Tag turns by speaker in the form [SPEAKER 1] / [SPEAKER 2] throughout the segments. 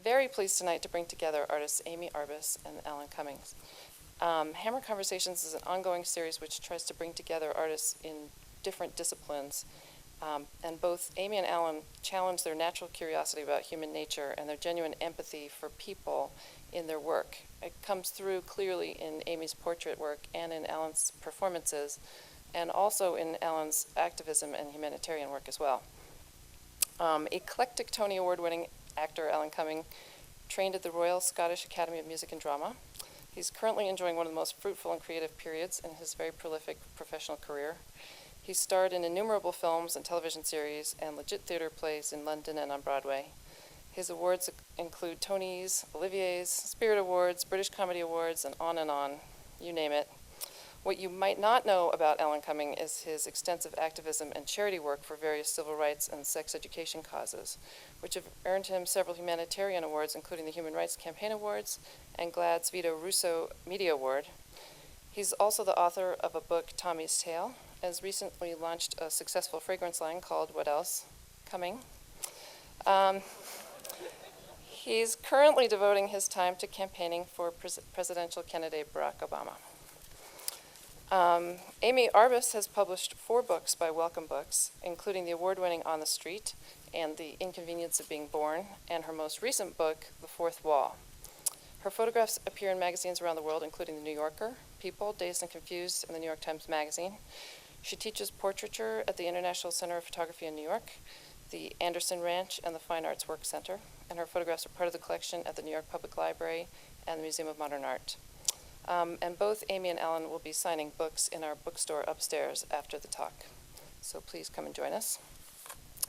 [SPEAKER 1] very pleased tonight to bring together artists Amy Arbus and Alan Cumming. Hammer Conversations is an ongoing series which tries to bring together artists in different disciplines. And both Amy and Alan challenge their natural curiosity about human nature and their genuine empathy for people in their work. It comes through clearly in Amy's portrait work and in Alan's performances, and also in Alan's activism and humanitarian work as well. Eclectic Tony Award-winning actor Alan Cumming trained at the Royal Scottish Academy of Music and Drama. He's currently enjoying one of the most fruitful and creative periods in his very prolific professional career. He starred in innumerable films and television series and legit theater plays in London and on Broadway. His awards include Tonys, Oliviers, Spirit Awards, British Comedy Awards, and on, you name it. What you might not know about Alan Cumming is his extensive activism and charity work for various civil rights and sex education causes, which have earned him several humanitarian awards, including the Human Rights Campaign Awards and GLAAD's Vito Russo Media Award. He's also the author of a book, Tommy's Tale, has recently launched a successful fragrance line called What Else? Cumming. He's currently devoting his time to campaigning for presidential candidate Barack Obama. Amy Arbus has published 4 books by Welcome Books, including the award-winning On the Street and The Inconvenience of Being Born, and her most recent book, The Fourth Wall. Her photographs appear in magazines around the world, including The New Yorker, People, Dazed and Confused, and the New York Times Magazine. She teaches portraiture at the International Center of Photography in New York, the Anderson Ranch, and the Fine Arts Work Center, and her photographs are part of the collection at the New York Public Library and the Museum of Modern Art. And both Amy and Alan will be signing books in our bookstore upstairs after the talk. So please come and join us.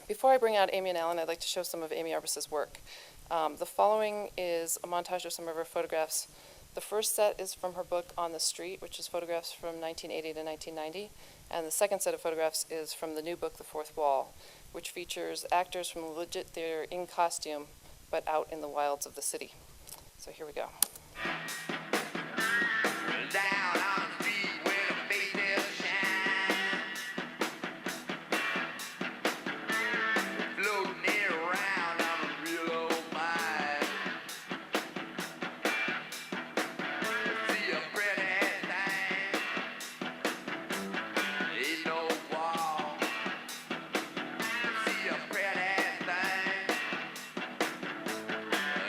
[SPEAKER 1] Before I bring out Amy and Alan, I'd like to show some of Amy Arbus's work. The following is a montage of some of her photographs. The first set is from her book On the Street, which is photographs from 1980 to 1990. And the second set of photographs is from the new book, The Fourth Wall, which features actors from legit theater in costume, but out in the wilds of the city. So here we go. Down on the street where the face never shines, floating around on a real old mind. See a pretty thing, ain't no wall. See a pretty thing,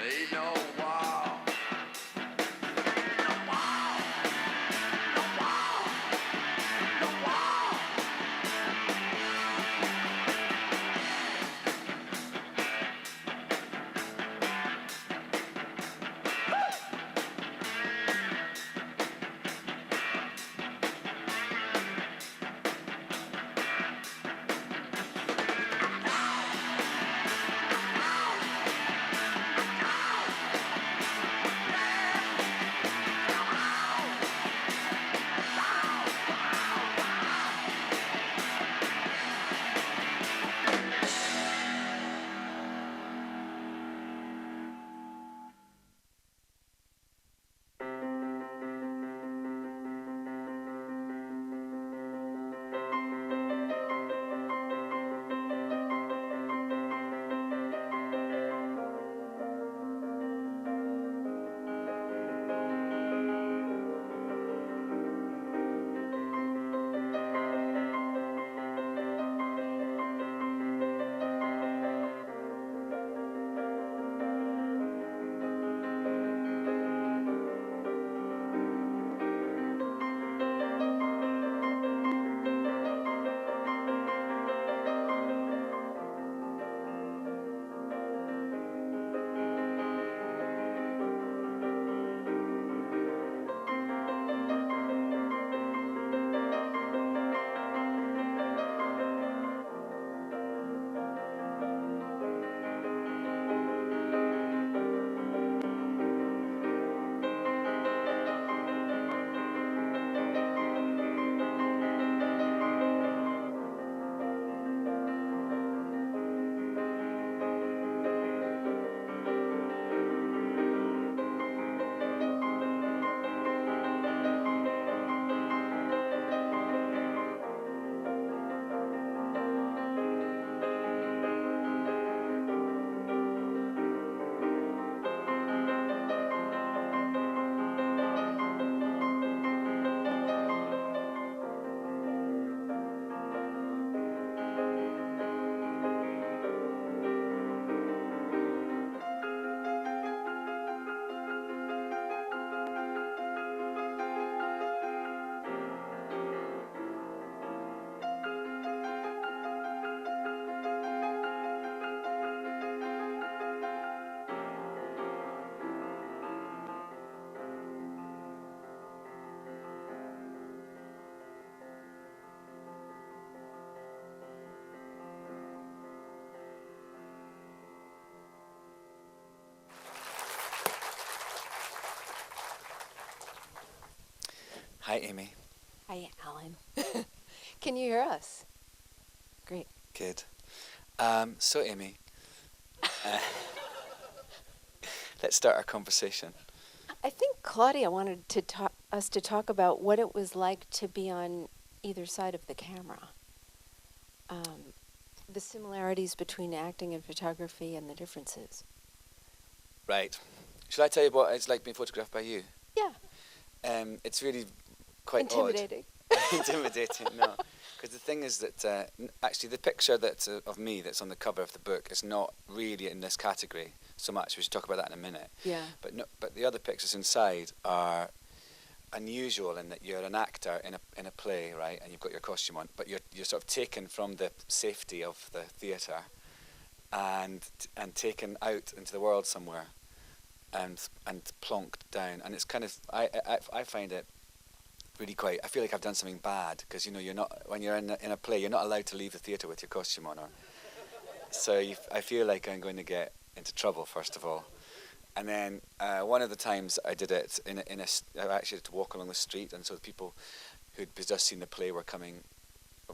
[SPEAKER 1] ain't no wall.
[SPEAKER 2] Hi, Amy.
[SPEAKER 3] Hi, Alan. Can you hear us? Great.
[SPEAKER 2] Good. So, Amy, uh, let's start our conversation.
[SPEAKER 3] I think Claudia wanted us to talk about what it was like to be on either side of the camera. The similarities between acting and photography and the differences.
[SPEAKER 2] Right. Should I tell you what it's like being photographed by you?
[SPEAKER 3] Yeah.
[SPEAKER 2] It's really quite
[SPEAKER 3] Intimidating.
[SPEAKER 2] Intimidating, no. Because the thing is that actually the picture that's of me that's on the cover of the book is not really in this category so much. We should talk about that in a minute.
[SPEAKER 3] Yeah.
[SPEAKER 2] But the other pictures inside are unusual in that you're an actor in a play, right, and you've got your costume on, but you're sort of taken from the safety of the theatre and taken out into the world somewhere and plonked down, and it's kind of I find it really quite. I feel like I've done something bad because you're not, when you're in a play, you're not allowed to leave the theatre with your costume on, so I feel like I'm going to get into trouble first of all. And then one of the times I did it I actually had to walk along the street, and so the people who'd just seen the play were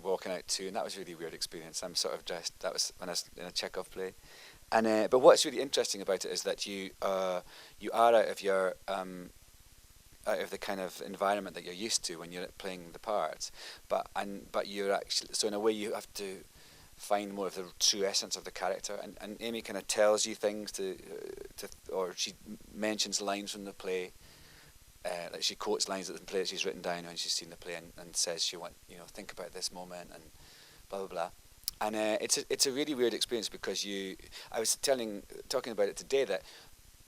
[SPEAKER 2] walking out too, and that was a really weird experience. I'm sort of dressed. That was when I was in a Chekhov play, and but what's really interesting about it is that you are out of your out of the kind of environment that you're used to when you're playing the parts, but you're actually, so in a way you have to find more of the true essence of the character, and Amy kind of tells you things or she mentions lines from the play, like she quotes lines of the play that she's written down when she's seen the play, and says she think about this moment and blah blah blah, and it's a really weird experience because I was talking about it today that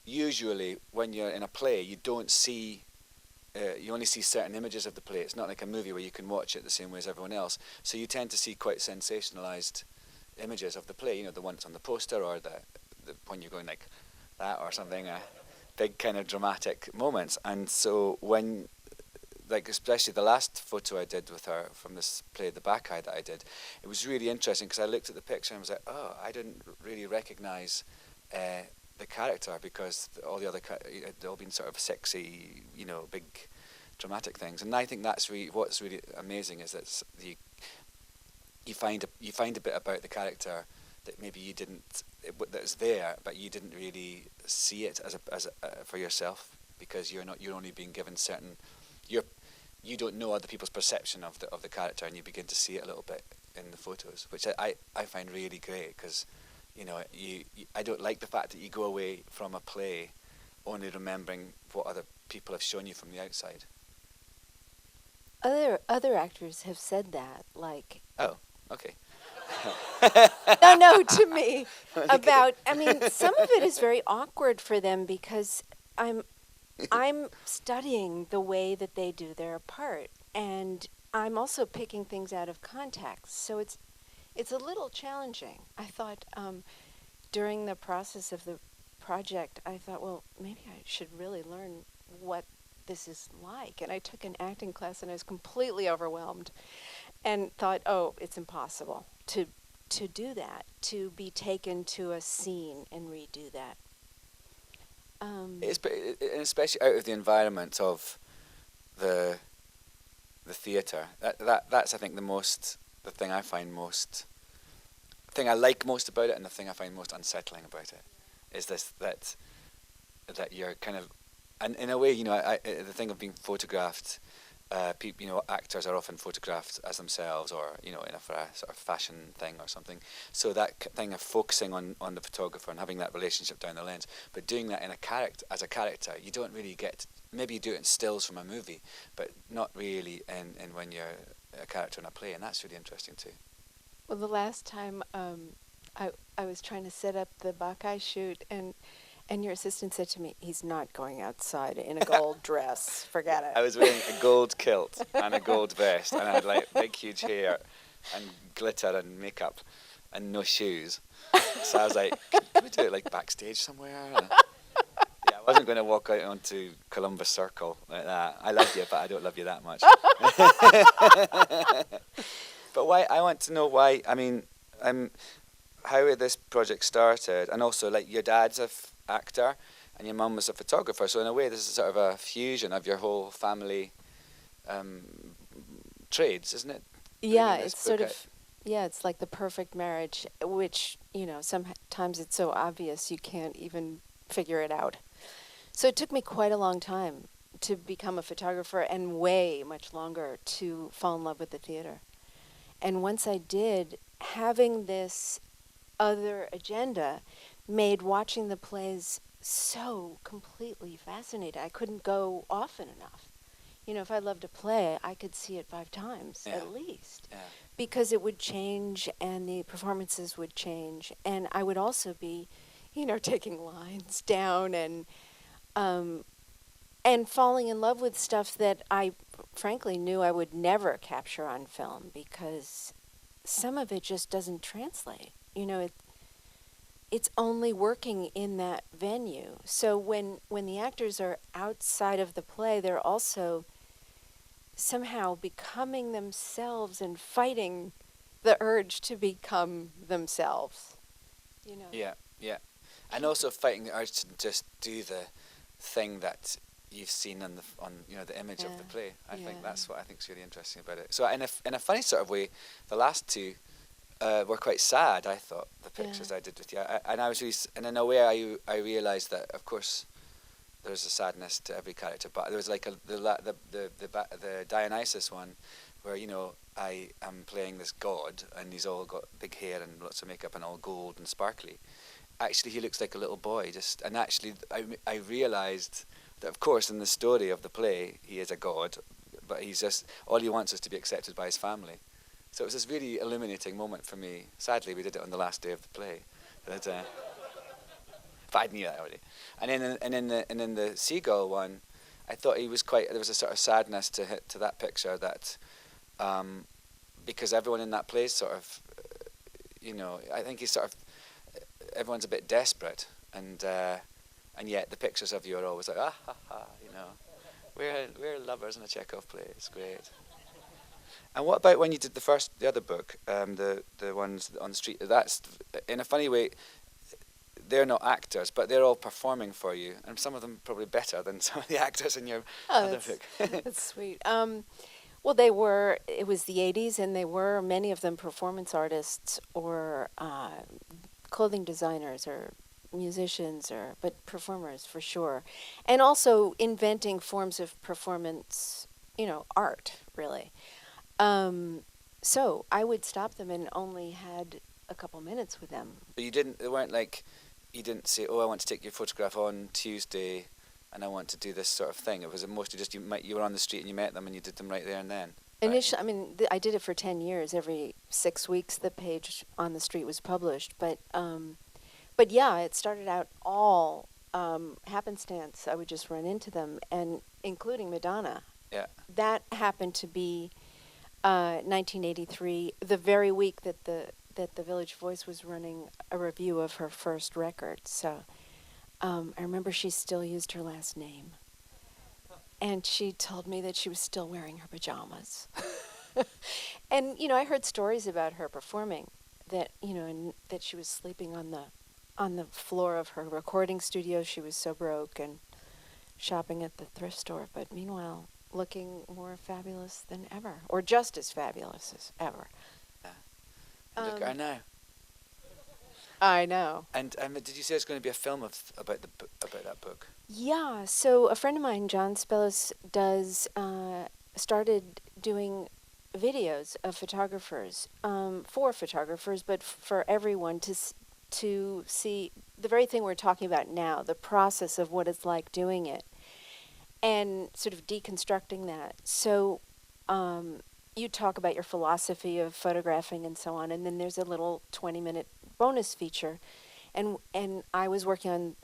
[SPEAKER 2] usually when you're in a play you don't see. You only see certain images of the play. It's not like a movie where you can watch it the same way as everyone else. So you tend to see quite sensationalized images of the play. The ones on the poster, or the when you're going like that or something. Big kind of dramatic moments. And so when, like especially the last photo I did with her from this play, The Bacchae, that I did, it was really interesting because I looked at the picture and was like, oh, I didn't really recognize the character because all the other they'd all been sort of sexy, big dramatic things, and I think that's really what's really amazing is that you find a bit about the character that maybe you didn't, that's there, but you didn't really see it as a for yourself because you're only being given certain, you don't know other people's perception of the character, and you begin to see it a little bit in the photos, which I find really great because. I don't like the fact that you go away from a play only remembering what other people have shown you from the outside.
[SPEAKER 3] Other actors have said that, like.
[SPEAKER 2] Oh, okay.
[SPEAKER 3] No, to me. About, some of it is very awkward for them because I'm studying the way that they do their part, and I'm also picking things out of context, so it's a little challenging. I thought during the process of the project, I thought, well, maybe I should really learn what this is like. And I took an acting class and I was completely overwhelmed and thought, oh, it's impossible to do that, to be taken to a scene and redo that.
[SPEAKER 2] Especially out of the environment of the theatre. That's I think the thing I find most, the thing I like most about it, and the thing I find most unsettling about it, is that you're kind of, and in a way, the thing of being photographed, actors are often photographed as themselves, or for a sort of fashion thing or something. So that thing of focusing on the photographer and having that relationship down the lens, but doing that as a character, you don't really get. Maybe you do it in stills from a movie, but not really in when you're a character in a play, and that's really interesting too.
[SPEAKER 3] Well, the last time I was trying to set up the Bacchae shoot, and your assistant said to me, he's not going outside in a gold dress. Forget it.
[SPEAKER 2] I was wearing a gold kilt and a gold vest, and I had like big, huge hair and glitter and makeup and no shoes. So I was like, can we do it like backstage somewhere? Yeah, I wasn't going to walk out onto Columbus Circle like that. I love you, but I don't love you that much. But why? I want to know why. How this project started, and also like your dad's an actor and your mum was a photographer. So in a way, this is sort of a fusion of your whole family trades, isn't it?
[SPEAKER 3] Yeah,
[SPEAKER 2] Bringing this
[SPEAKER 3] it's sort
[SPEAKER 2] book
[SPEAKER 3] of, yeah, it's like the perfect marriage, which, sometimes it's so obvious you can't even figure it out. So it took me quite a long time to become a photographer, and way much longer to fall in love with the theater. And once I did, having this other agenda made watching the plays so completely fascinating. I couldn't go often enough. If I loved a play, I could see it 5 times
[SPEAKER 2] Yeah.
[SPEAKER 3] at least,
[SPEAKER 2] Yeah.
[SPEAKER 3] because it would change and the performances would change. And I would also be, taking lines down and falling in love with stuff that I frankly knew I would never capture on film, because some of it just doesn't translate. It's only working in that venue. So when the actors are outside of the play, they're also somehow becoming themselves and fighting the urge to become themselves.
[SPEAKER 2] Yeah, yeah. And also fighting the urge to just do the thing that you've seen on the image of the play. I think that's what I think is really interesting about it. So in a funny sort of way, the last two were quite sad. I thought the pictures I did with you, and I was really, and in a way, I realised that of course there's a sadness to every character, but there was like the Dionysus one, where I am playing this god and he's all got big hair and lots of makeup and all gold and sparkly. Actually, he looks like a little boy. And actually, I realised that of course in the story of the play he is a god, but he's just all he wants is to be accepted by his family. So it was this really illuminating moment for me. Sadly, we did it on the last day of the play, but I knew that already. And in the Seagull one, I thought he was there was a sort of sadness to that picture, that because everyone in that place sort of, I think he's sort of, everyone's a bit desperate, and yet the pictures of you are always like, ah ha ha, we're lovers in a Chekhov play. It's great. And what about when you did the other book, the ones on the street? That's, in a funny way, they're not actors, but they're all performing for you, and some of them probably better than some of the actors in your other book.
[SPEAKER 3] That's sweet. Well, it was the 80s, and they were, many of them, performance artists or clothing designers or musicians, but performers for sure. And also inventing forms of performance, art, really. So I would stop them and only had a couple minutes with them.
[SPEAKER 2] But you didn't say, oh, I want to take your photograph on Tuesday and I want to do this sort of thing. It was mostly just you were on the street and you met them and you did them right there and then.
[SPEAKER 3] Initially, I did it for 10 years. Every 6 weeks, the page on the street was published. But yeah, it started out all happenstance. I would just run into them, and including Madonna.
[SPEAKER 2] Yeah.
[SPEAKER 3] That happened to be 1983, the very week that the Village Voice was running a review of her first record. So I remember she still used her last name. And she told me that she was still wearing her pajamas. And, I heard stories about her performing, that, and that she was sleeping on the floor of her recording studio. She was so broke, and shopping at the thrift store. But meanwhile, looking more fabulous than ever, or just as fabulous as ever.
[SPEAKER 2] Yeah. Look at her now.
[SPEAKER 3] I know.
[SPEAKER 2] And did you say there's going to be a film about that book?
[SPEAKER 3] Yeah. So a friend of mine, John Spellis, started doing videos of photographers, for photographers, but for everyone to see the very thing we're talking about now, the process of what it's like doing it, and sort of deconstructing that. So you talk about your philosophy of photographing and so on, and then there's a little 20-minute bonus feature. And I was working on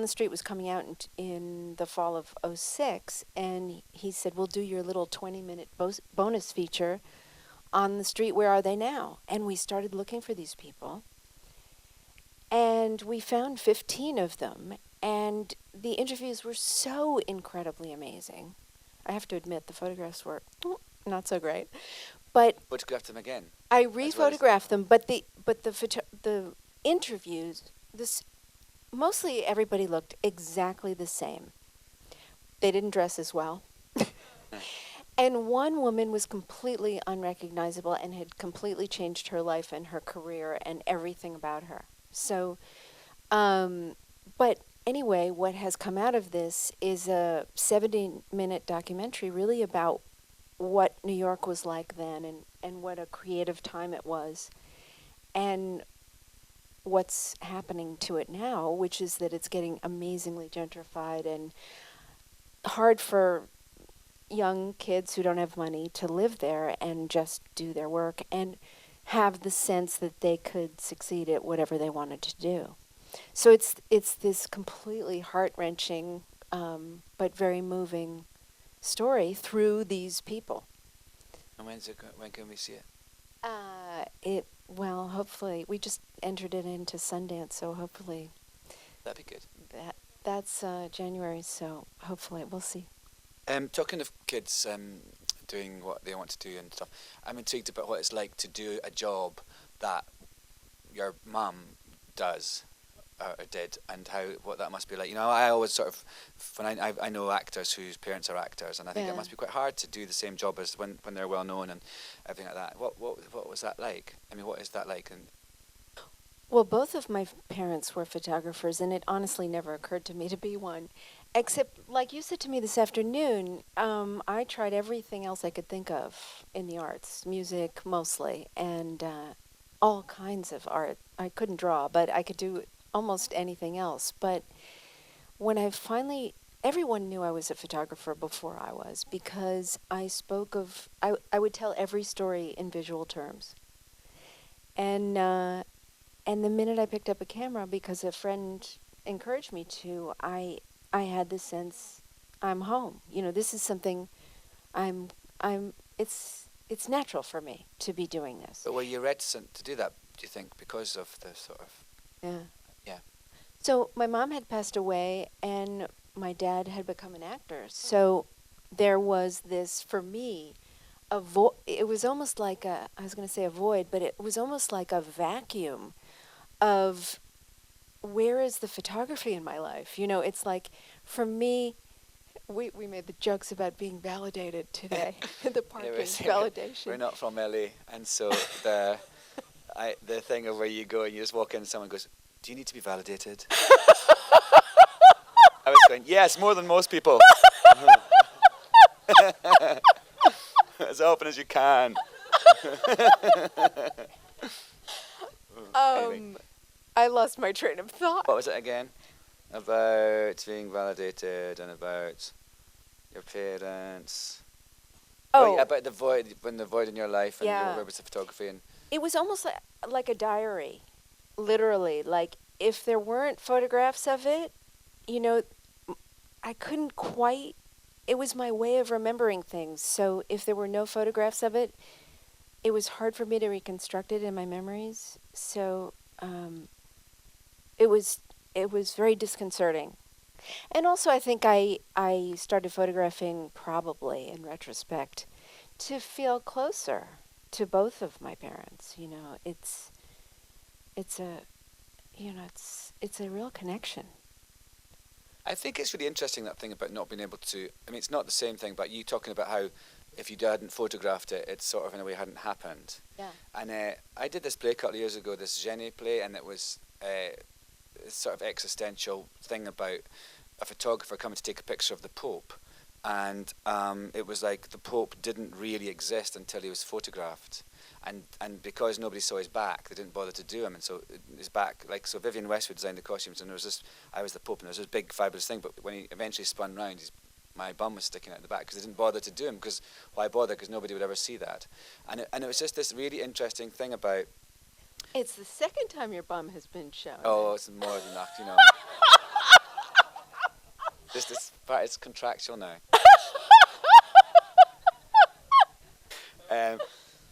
[SPEAKER 3] the Street was coming out in the fall of '06, and he said, we'll do your little 20-minute bonus feature on the street. Where are they now? And we started looking for these people, and we found 15 of them, and the interviews were so incredibly amazing. I have to admit, the photographs were not so great, but
[SPEAKER 2] Photographed them again.
[SPEAKER 3] I re-photographed them. But the interviews, mostly everybody looked exactly the same. They didn't dress as well, And one woman was completely unrecognizable and had completely changed her life and her career and everything about her. So, but anyway, what has come out of this is a 70-minute documentary really about what New York was like then and what a creative time it was. And what's happening to it now, which is that it's getting amazingly gentrified and hard for young kids who don't have money to live there and just do their work and have the sense that they could succeed at whatever they wanted to do. So it's this completely heart-wrenching but very moving story through these people.
[SPEAKER 2] And when can we see it?
[SPEAKER 3] Well, hopefully we just entered it into Sundance, so hopefully
[SPEAKER 2] That'd be good.
[SPEAKER 3] that's January. So hopefully we'll see.
[SPEAKER 2] Talking of kids doing what they want to do and stuff, I'm intrigued about what it's like to do a job that your mum does or did, and what that must be like. You know, I always sort of, when I know actors whose parents are actors, and I think it must be quite hard to do the same job as when they're well known and everything like that. What was that like? I mean, what is that like? And
[SPEAKER 3] Well, both of my parents were photographers, and it honestly never occurred to me to be one. Except, like you said to me this afternoon, I tried everything else I could think of in the arts, music mostly, and all kinds of art. I couldn't draw, but I could do almost anything else. But when I finally, everyone knew I was a photographer before I was, because I spoke of, I would tell every story in visual terms. And the minute I picked up a camera, because a friend encouraged me to, I had the sense I'm home. You know, this is something it's natural for me to be doing this.
[SPEAKER 2] But were you reticent to do that, do you think, because of the sort of...
[SPEAKER 3] Yeah.
[SPEAKER 2] Yeah.
[SPEAKER 3] So my mom had passed away and my dad had become an actor. So there was this, for me, it was almost like I was going to say a void, but it was almost like a vacuum of where is the photography in my life? You know, it's like, for me, we made the jokes about being validated today, the parking validation.
[SPEAKER 2] We're not from LA, and so the thing of where you go and you just walk in and someone goes, "Do you need to be validated?" I was going, "Yes, more than most people." As often as you can. Anyway.
[SPEAKER 3] I lost my train of thought.
[SPEAKER 2] What was it again? About being validated and about your parents.
[SPEAKER 3] Oh,
[SPEAKER 2] yeah, about the void, when the void in your life, and
[SPEAKER 3] Yeah.
[SPEAKER 2] where was the photography and...
[SPEAKER 3] it was almost like a diary, literally. Like, if there weren't photographs of it, you know, I couldn't quite, it was my way of remembering things. So if there were no photographs of it, it was hard for me to reconstruct it in my memories. So it was very disconcerting. And also I think I started photographing, probably in retrospect, to feel closer to both of my parents. You know, it's a real connection.
[SPEAKER 2] I think it's really interesting, that thing about not being able to... I mean, it's not the same thing, but you talking about how if you hadn't photographed it, it sort of in a way hadn't happened.
[SPEAKER 3] Yeah.
[SPEAKER 2] And I did this play a couple of years ago, this Jenny play, and it was this sort of existential thing about a photographer coming to take a picture of the Pope. And it was like the Pope didn't really exist until he was photographed. And because nobody saw his back, they didn't bother to do him. And so his back, like, so Vivienne Westwood designed the costumes, and there was this, I was the Pope, and there was this big fabulous thing, but when he eventually spun round, my bum was sticking out the back, because they didn't bother to do him, because why bother, because nobody would ever see that. And it was just this really interesting thing about...
[SPEAKER 3] It's the second time your bum has been shown.
[SPEAKER 2] Oh, it's more than that, you know. Just this part, it's contractual now.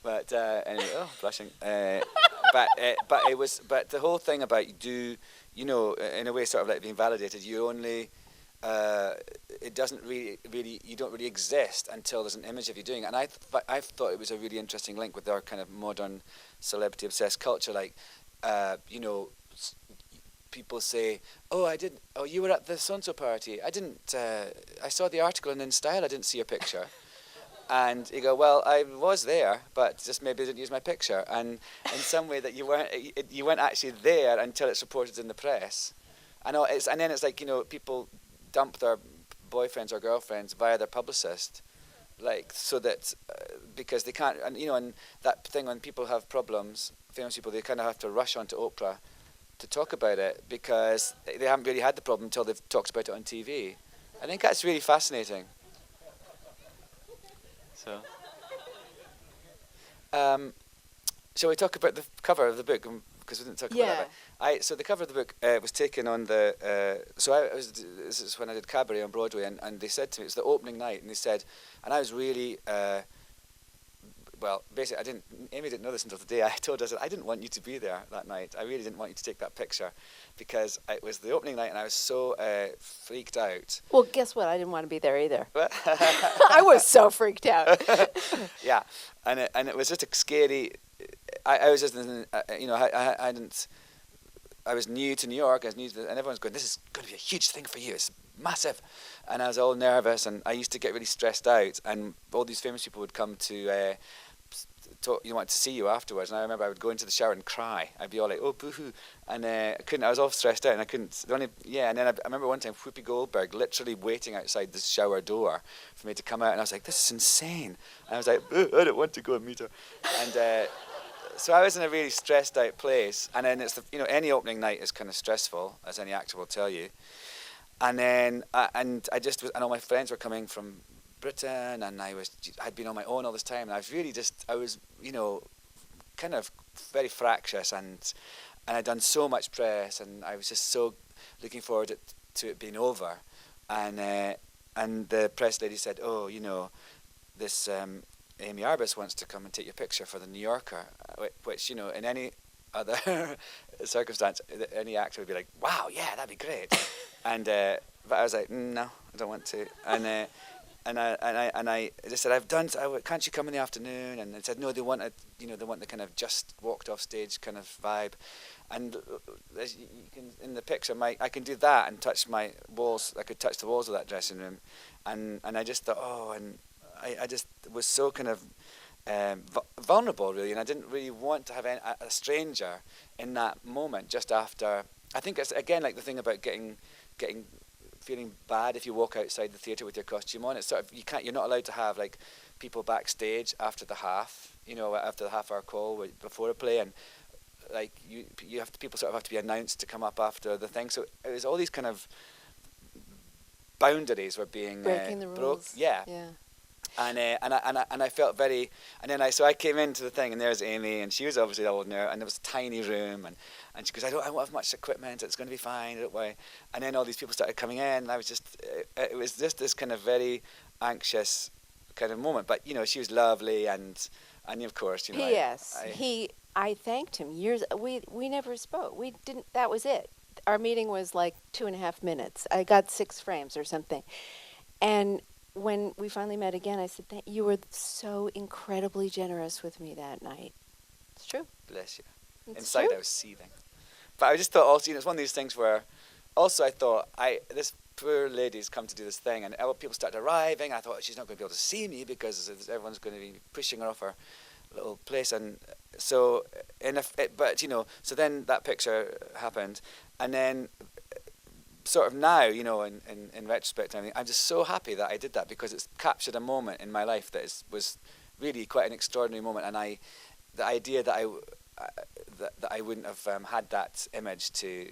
[SPEAKER 2] But anyway, blushing. But the whole thing about in a way, sort of like being validated. You only, it doesn't really, you don't really exist until there's an image of you doing it. And I thought it was a really interesting link with our kind of modern celebrity obsessed culture. Like, people say, "Oh, you were at the so-and-so party. I didn't. I saw the article in InStyle. I didn't see a picture." And you go, well, I was there, but just maybe didn't use my picture. And in some way that you weren't actually there until it's reported in the press. I know, and then it's like, people dump their boyfriends or girlfriends via their publicist, like, so that, because they can't, and that thing when people have problems, famous people, they kind of have to rush onto Oprah to talk about it because they haven't really had the problem until they've talked about it on TV. I think that's really fascinating. So, shall we talk about the cover of the book? Because we didn't talk about that. So the cover of the book was taken on the. This is when I did Cabaret on Broadway, and they said to me, it was the opening night, and they said, and I was really. Well, basically, Amy didn't know this until the day I told her, I didn't want you to be there that night. I really didn't want you to take that picture because it was the opening night and I was so freaked out.
[SPEAKER 3] Well, guess what? I didn't want to be there either. I was so freaked out.
[SPEAKER 2] Yeah, and it was just a scary. I was just, I was new to New York. I was new and everyone's going, this is going to be a huge thing for you. It's massive. And I was all nervous, and I used to get really stressed out. And all these famous people would come to want to see you afterwards. And I remember I would go into the shower and cry. I'd be all like, oh, boo-hoo. And I couldn't. I was all stressed out, and I couldn't. And then I remember one time Whoopi Goldberg literally waiting outside the shower door for me to come out, and I was like, this is insane. And I was like, I don't want to go and meet her. And so I was in a really stressed out place. And then it's any opening night is kind of stressful, as any actor will tell you. And then and all my friends were coming from Britain, and I'd been on my own all this time, and I was kind of very fractious, and I'd done so much press, and I was just so looking forward to it being over, and the press lady said, oh, this Amy Arbus wants to come and take your picture for the New Yorker, which in any other circumstance, any actor would be like, wow, yeah, that'd be great. But I was like, no, I don't want to. And I just said, can't you come in the afternoon? And they said, no, they want the kind of just walked off stage kind of vibe. And as you can, in the picture, I can do that and touch my walls. I could touch the walls of that dressing room. And I just thought, and I just was so kind of vulnerable, really, and I didn't really want to have a stranger in that moment just after. I think it's, again, like the thing about feeling bad if you walk outside the theatre with your costume on. It's sort of, you're not allowed to have like people backstage after the after the half-hour call before a play, and like people sort of have to be announced to come up after the thing. So it was all these kind of boundaries were being
[SPEAKER 3] breaking the
[SPEAKER 2] broke.
[SPEAKER 3] rules.
[SPEAKER 2] Yeah. And I felt very, and then I came into the thing, and there's Amy, and she was obviously all there, and there was a tiny room, and she goes, I won't have much equipment, it's going to be fine, don't worry. And then all these people started coming in, and I was just, it was just this kind of very anxious kind of moment. But she was lovely, and of course,
[SPEAKER 3] P.S. I thanked him years. We never spoke. We didn't. That was it. Our meeting was like 2.5 minutes. I got 6 frames or something, and when we finally met again, I said, you were so incredibly generous with me that night. It's true.
[SPEAKER 2] Bless you.
[SPEAKER 3] It's
[SPEAKER 2] Inside
[SPEAKER 3] true.
[SPEAKER 2] I was seething. But I just thought also, it's one of these things where, also I thought, this poor lady's come to do this thing, and people started arriving. I thought, she's not going to be able to see me because everyone's going to be pushing her off her little place. And so, so then that picture happened. And then sort of now, in retrospect, I'm just so happy that I did that, because it's captured a moment in my life that was really quite an extraordinary moment, and the idea that I wouldn't have had that image to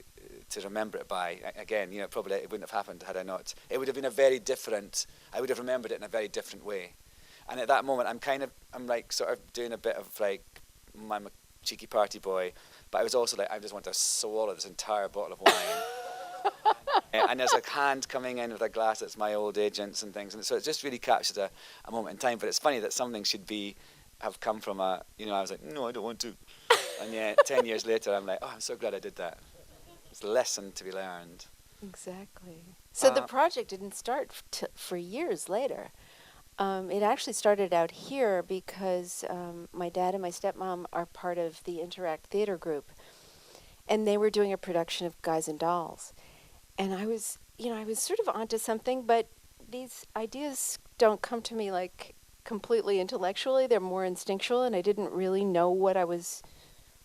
[SPEAKER 2] remember it by, again, probably it wouldn't have happened had I not. It would have been I would have remembered it in a very different way. And at that moment, I'm like sort of doing a bit of like, I'm a cheeky party boy, but I was also like, I just want to swallow this entire bottle of wine. And there's a hand coming in with a glass that's my old agent's and things, and so it just really captured a moment in time. But it's funny that something should have come from I was like, no, I don't want to. And yeah, 10 years later, I'm like, oh, I'm so glad I did that. It's a lesson to be learned.
[SPEAKER 3] Exactly. So the project didn't start for years later. It actually started out here because my dad and my stepmom are part of the Interact Theater Group, and they were doing a production of Guys and Dolls. And I was sort of onto something, but these ideas don't come to me like completely intellectually. They're more instinctual, and I didn't really know what I was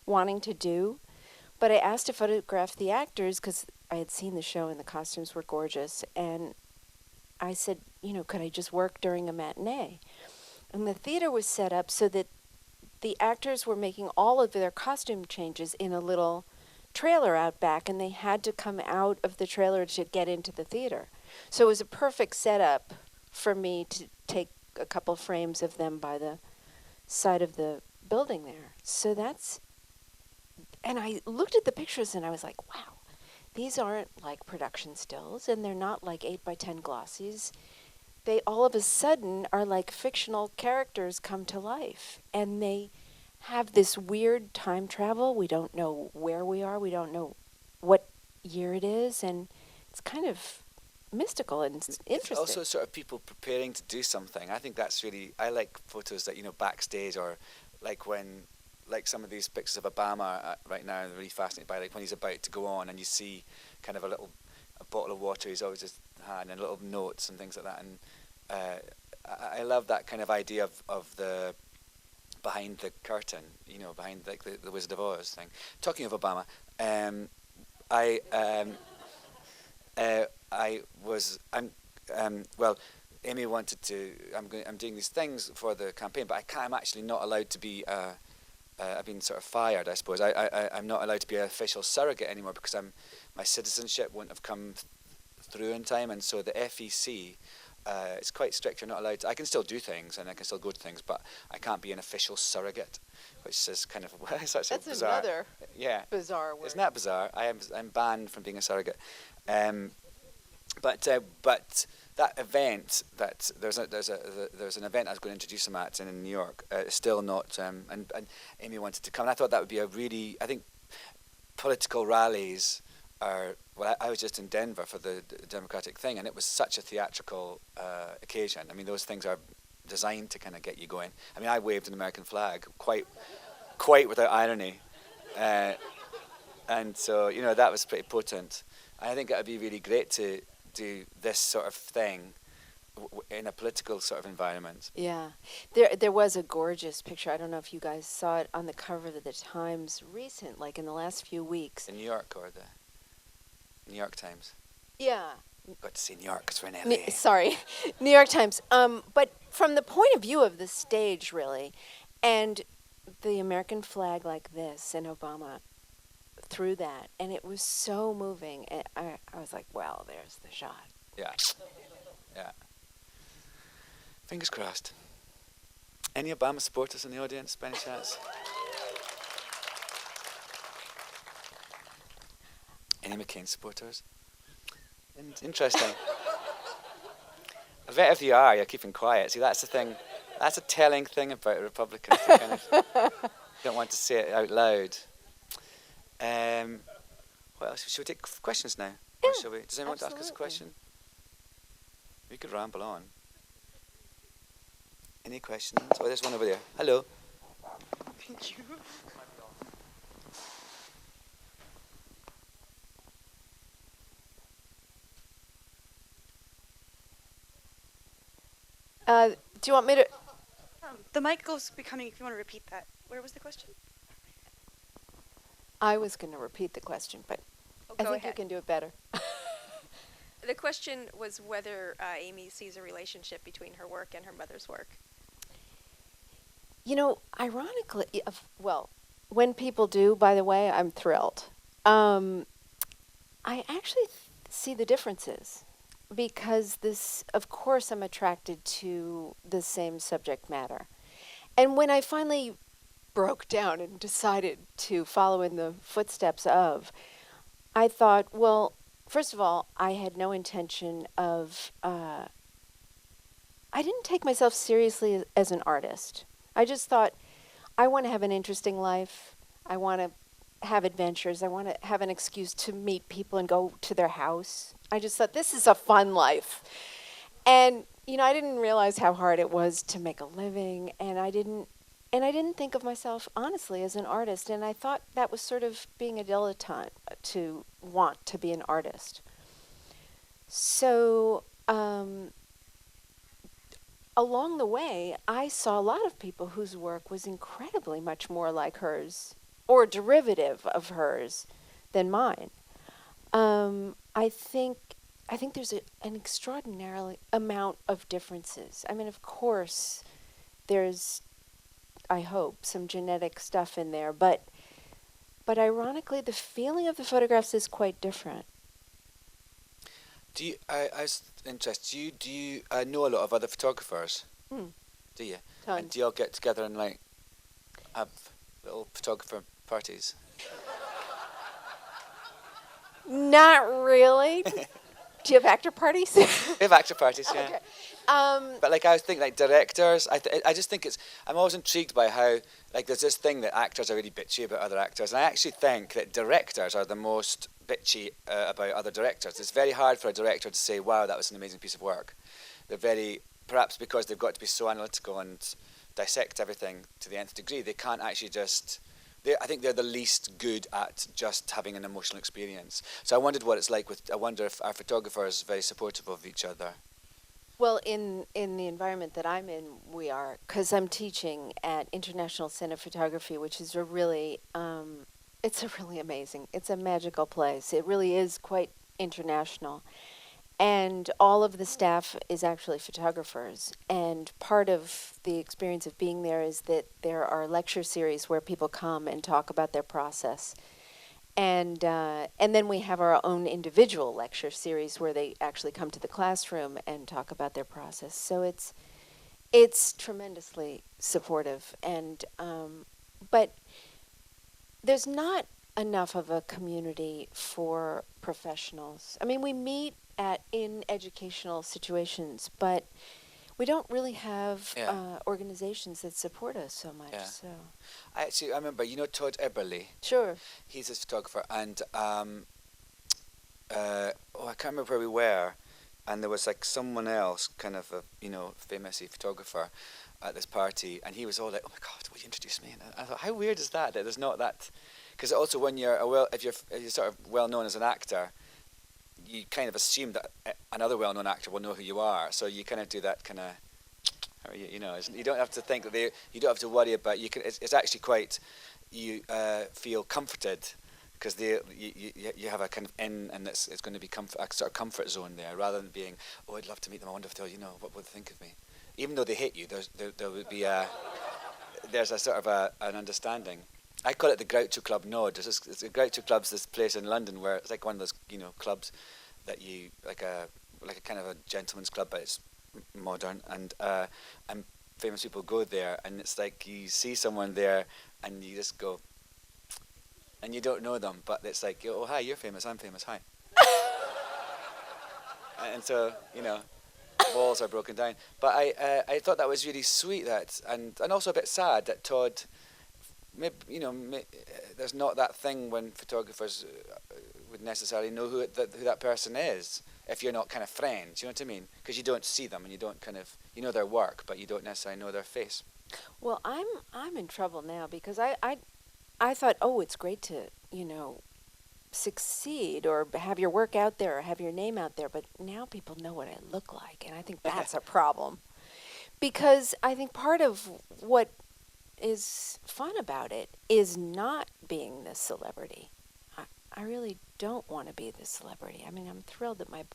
[SPEAKER 3] wanting to do. But I asked to photograph the actors because I had seen the show and the costumes were gorgeous. And I said, could I just work during a matinee? And the theater was set up so that the actors were making all of their costume changes in a little trailer out back, and they had to come out of the trailer to get into the theater. So it was a perfect setup for me to take a couple frames of them by the side of the building there. So and I looked at the pictures and I was like, wow, these aren't like production stills, and they're not like 8x10 glossies. They all of a sudden are like fictional characters come to life, and they have this weird time travel. We don't know where we are. We don't know what year it is, and it's kind of mystical and interesting.
[SPEAKER 2] It's also sort of people preparing to do something. I think that's really, I like photos that, backstage, or like some of these pictures of Obama right now, I'm really fascinated by, like when he's about to go on and you see kind of a bottle of water he's always just had, and little notes and things like that. And I love that kind of idea of the behind the curtain, behind like the Wizard of Oz thing. Talking of Obama, Amy wanted to. I'm doing these things for the campaign, but I'm actually not allowed to be. I've been sort of fired, I suppose. I'm not allowed to be an official surrogate anymore because my citizenship wouldn't have come through in time, and so the FEC. It's quite strict. You're not allowed to. I can still do things and I can still go to things, but I can't be an official surrogate, which is kind of such
[SPEAKER 3] That's
[SPEAKER 2] a bizarre.
[SPEAKER 3] another bizarre word.
[SPEAKER 2] Isn't that bizarre? I'm banned from being a surrogate. But that event that there's an event I was going to introduce him at in New York. Still not. And Amy wanted to come. And I thought that would be I think political rallies are. Well, I was just in Denver for the Democratic thing, and it was such a theatrical occasion. I mean, those things are designed to kind of get you going. I mean, I waved an American flag quite without irony, and so that was pretty potent. I think it would be really great to do this sort of thing in a political sort of environment.
[SPEAKER 3] Yeah, there was a gorgeous picture. I don't know if you guys saw it on the cover of the Times recent, like in the last few weeks.
[SPEAKER 2] In New York or the New York Times?
[SPEAKER 3] Yeah.
[SPEAKER 2] Got to see New York because we're in LA.
[SPEAKER 3] Sorry, New York Times. But from the point of view of the stage, really, and the American flag like this, and Obama through that, and it was so moving. And I was like, well, there's the shot.
[SPEAKER 2] Yeah. Fingers crossed. Any Obama supporters in the audience, by any chance? Any McCain supporters? Interesting. I bet if you are, you're keeping quiet. See, that's the thing. That's a telling thing about Republicans. They kind of don't want to say it out loud. What else? Should we take questions now?
[SPEAKER 3] Yeah,
[SPEAKER 2] or shall we? Does anyone want to ask us a
[SPEAKER 3] absolutely.
[SPEAKER 2] question? We could ramble on. Any questions? Oh, there's one over there. Hello.
[SPEAKER 4] Thank you.
[SPEAKER 3] Do you want me to?
[SPEAKER 4] The mic goes becoming, if you want to repeat that. Where was the question?
[SPEAKER 3] I was going to repeat the question, but I
[SPEAKER 5] Go
[SPEAKER 3] think you
[SPEAKER 5] ahead.
[SPEAKER 3] can do it better.
[SPEAKER 5] The question was whether Amy sees a relationship between her work and her mother's work.
[SPEAKER 3] Ironically, when people do, by the way, I'm thrilled. I actually see the differences because of course, I'm attracted to the same subject matter. And when I finally broke down and decided to follow in the footsteps of, I thought, well, first of all, I had no intention of, I didn't take myself seriously as an artist. I just thought, I want to have an interesting life. I want to have adventures. I want to have an excuse to meet people and go to their house. I just thought, this is a fun life. And, I didn't realize how hard it was to make a living, and I didn't think of myself, honestly, as an artist. And I thought that was sort of being a dilettante to want to be an artist. So, along the way, I saw a lot of people whose work was incredibly much more like hers, or derivative of hers, than mine. I think there's an extraordinary amount of differences. I mean, of course, there's, I hope, some genetic stuff in there, but ironically, the feeling of the photographs is quite different.
[SPEAKER 2] Do you? I was interested. Do you know a lot of other photographers? Do you?
[SPEAKER 3] Tons.
[SPEAKER 2] And do you all get together and like have little photographer parties?
[SPEAKER 3] Not really. Do you have actor parties?
[SPEAKER 2] We have actor parties, yeah.
[SPEAKER 3] Okay.
[SPEAKER 2] But like I was thinking, like directors, I just think I'm always intrigued by how like there's this thing that actors are really bitchy about other actors, and I actually think that directors are the most bitchy about other directors. It's very hard for a director to say, "Wow, that was an amazing piece of work." Perhaps because they've got to be so analytical and dissect everything to the nth degree, they can't actually just. I think they're the least good at just having an emotional experience. So I wondered what it's like I wonder if our photographers are very supportive of each other.
[SPEAKER 3] Well, in the environment that I'm in, we are, because I'm teaching at International Center of Photography, which is it's a magical place. It really is quite international. And all of the staff is actually photographers. And part of the experience of being there is that there are lecture series where people come and talk about their process. And then we have our own individual lecture series where they actually come to the classroom and talk about their process. So it's tremendously supportive. And but there's not enough of a community for professionals. I mean, we meet in educational situations, but we don't really have organizations that support us so much.
[SPEAKER 2] Yeah.
[SPEAKER 3] So
[SPEAKER 2] I remember, Todd Eberle.
[SPEAKER 3] sure.
[SPEAKER 2] He's a photographer, and I can't remember where we were, and there was like someone else, kind of a famous photographer, at this party, and he was all like, "Oh my God, will you introduce me?" And I thought, how weird is that there's not that, because also when if you're sort of well known as an actor, you kind of assume that another well known actor will know who you are, so you kind of do that kind of. You don't have to think that you don't have to worry about. It's actually quite. You feel comforted because you have a kind of in, and it's going to be a sort of comfort zone there, rather than being, "Oh, I'd love to meet them. I wonder if they'll, what would they think of me?" Even though they hate you, there would be there's a sort of an understanding. I call it the Groucho Club nod. The Groucho Club's this place in London where it's like one of those clubs that you like a kind of a gentleman's club, but it's modern, and famous people go there, and it's like you see someone there and you just go, and you don't know them, but it's like, "Oh, hi, you're famous, I'm famous, hi." And so walls are broken down. But I thought that was really sweet, and also a bit sad that Todd, there's not that thing when photographers would necessarily know who that person is if you're not kind of friends. You know what I mean? Because you don't see them and you don't kind of their work, but you don't necessarily know their face.
[SPEAKER 3] Well, I'm in trouble now because I thought, oh, it's great to succeed or have your work out there or have your name out there, but now people know what I look like, and I think that's a problem. Because I think part of what is fun about it is not being this celebrity. I really don't want to be this celebrity. I mean, I'm thrilled that my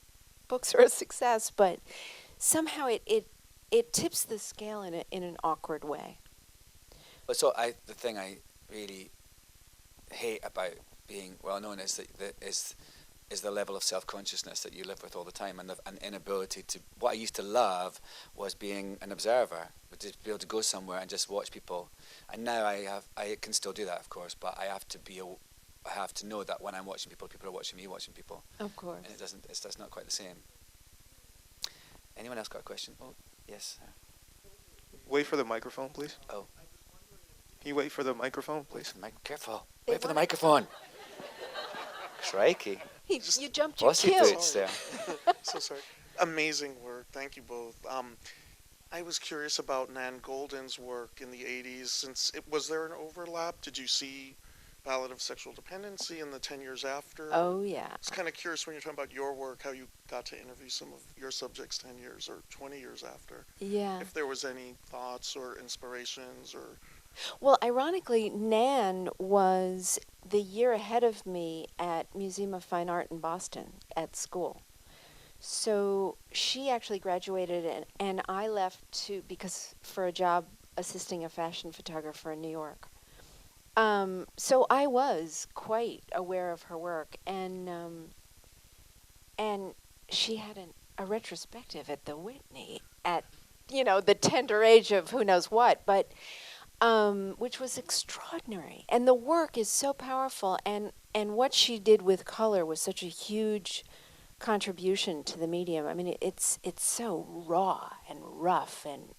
[SPEAKER 3] books are a success, but somehow it tips the scale in an awkward way.
[SPEAKER 2] But so the thing I really hate about being well known is the level of self-consciousness that you live with all the time, and an inability to. What I used to love was being an observer, to be able to go somewhere and just watch people. And now I can still do that, of course, but I have to know that when I'm watching people, people are watching me watching people.
[SPEAKER 3] Of course.
[SPEAKER 2] And it's not quite the same. Anyone else got a question? Oh, yes.
[SPEAKER 6] Wait for the microphone, please.
[SPEAKER 2] Oh.
[SPEAKER 6] Can you wait for the microphone, please?
[SPEAKER 2] Careful. Wait for the microphone. Crikey.
[SPEAKER 3] You jumped your
[SPEAKER 2] Bossy
[SPEAKER 3] cue.
[SPEAKER 2] boots there.
[SPEAKER 7] So sorry. Amazing work. Thank you both. I was curious about Nan Golden's work in the 80s. Was there an overlap? Did you see Ballad of Sexual Dependency and the 10 Years After.
[SPEAKER 3] Oh, yeah.
[SPEAKER 7] I was kind of curious when you're talking about your work, how you got to interview some of your subjects 10 years or 20 years after.
[SPEAKER 3] Yeah.
[SPEAKER 7] If there was any thoughts or inspirations or...
[SPEAKER 3] Well, ironically, Nan was the year ahead of me at Museum of Fine Art in Boston at school. So she actually graduated, and I left because for a job assisting a fashion photographer in New York. So I was quite aware of her work, and she had a retrospective at the Whitney at, the tender age of who knows what, but which was extraordinary. And the work is so powerful, and what she did with color was such a huge contribution to the medium. I mean, it's so raw and rough and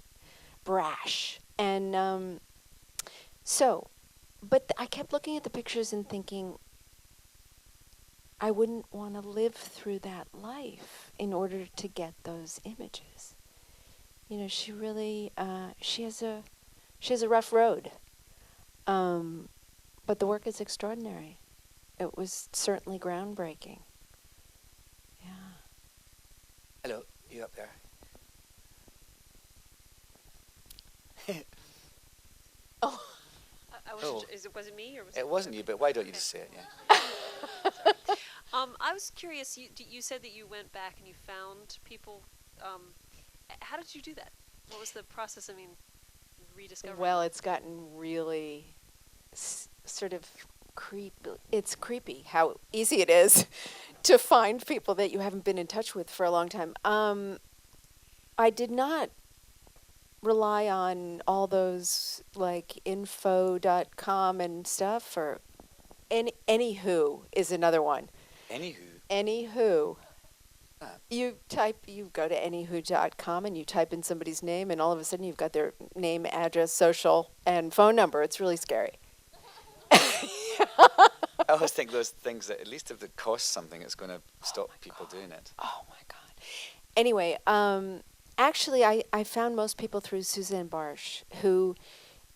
[SPEAKER 3] brash, and but I kept looking at the pictures and thinking, I wouldn't want to live through that life in order to get those images. She really she has a rough road, but the work is extraordinary. It was certainly groundbreaking. Yeah.
[SPEAKER 2] Hello, you up there?
[SPEAKER 3] Oh.
[SPEAKER 5] I wasn't. Was it me or was
[SPEAKER 2] It wasn't you, but why don't you just say it? Yeah.
[SPEAKER 8] I was curious. You said that you went back and you found people. How did you do that? What was the process? I mean, rediscovering.
[SPEAKER 3] Well, it's gotten really sort of creepy. It's creepy how easy it is to find people that you haven't been in touch with for a long time. I did not rely on all those like info.com and stuff, or Anywho is another one. Anywho. You go to anywho.com and you type in somebody's name, and all of a sudden you've got their name, address, social, and phone number. It's really scary.
[SPEAKER 2] I always think those things that at least if it costs something, it's going to stop people doing it.
[SPEAKER 3] Oh my God. Anyway, actually, I found most people through Suzanne Barsh, who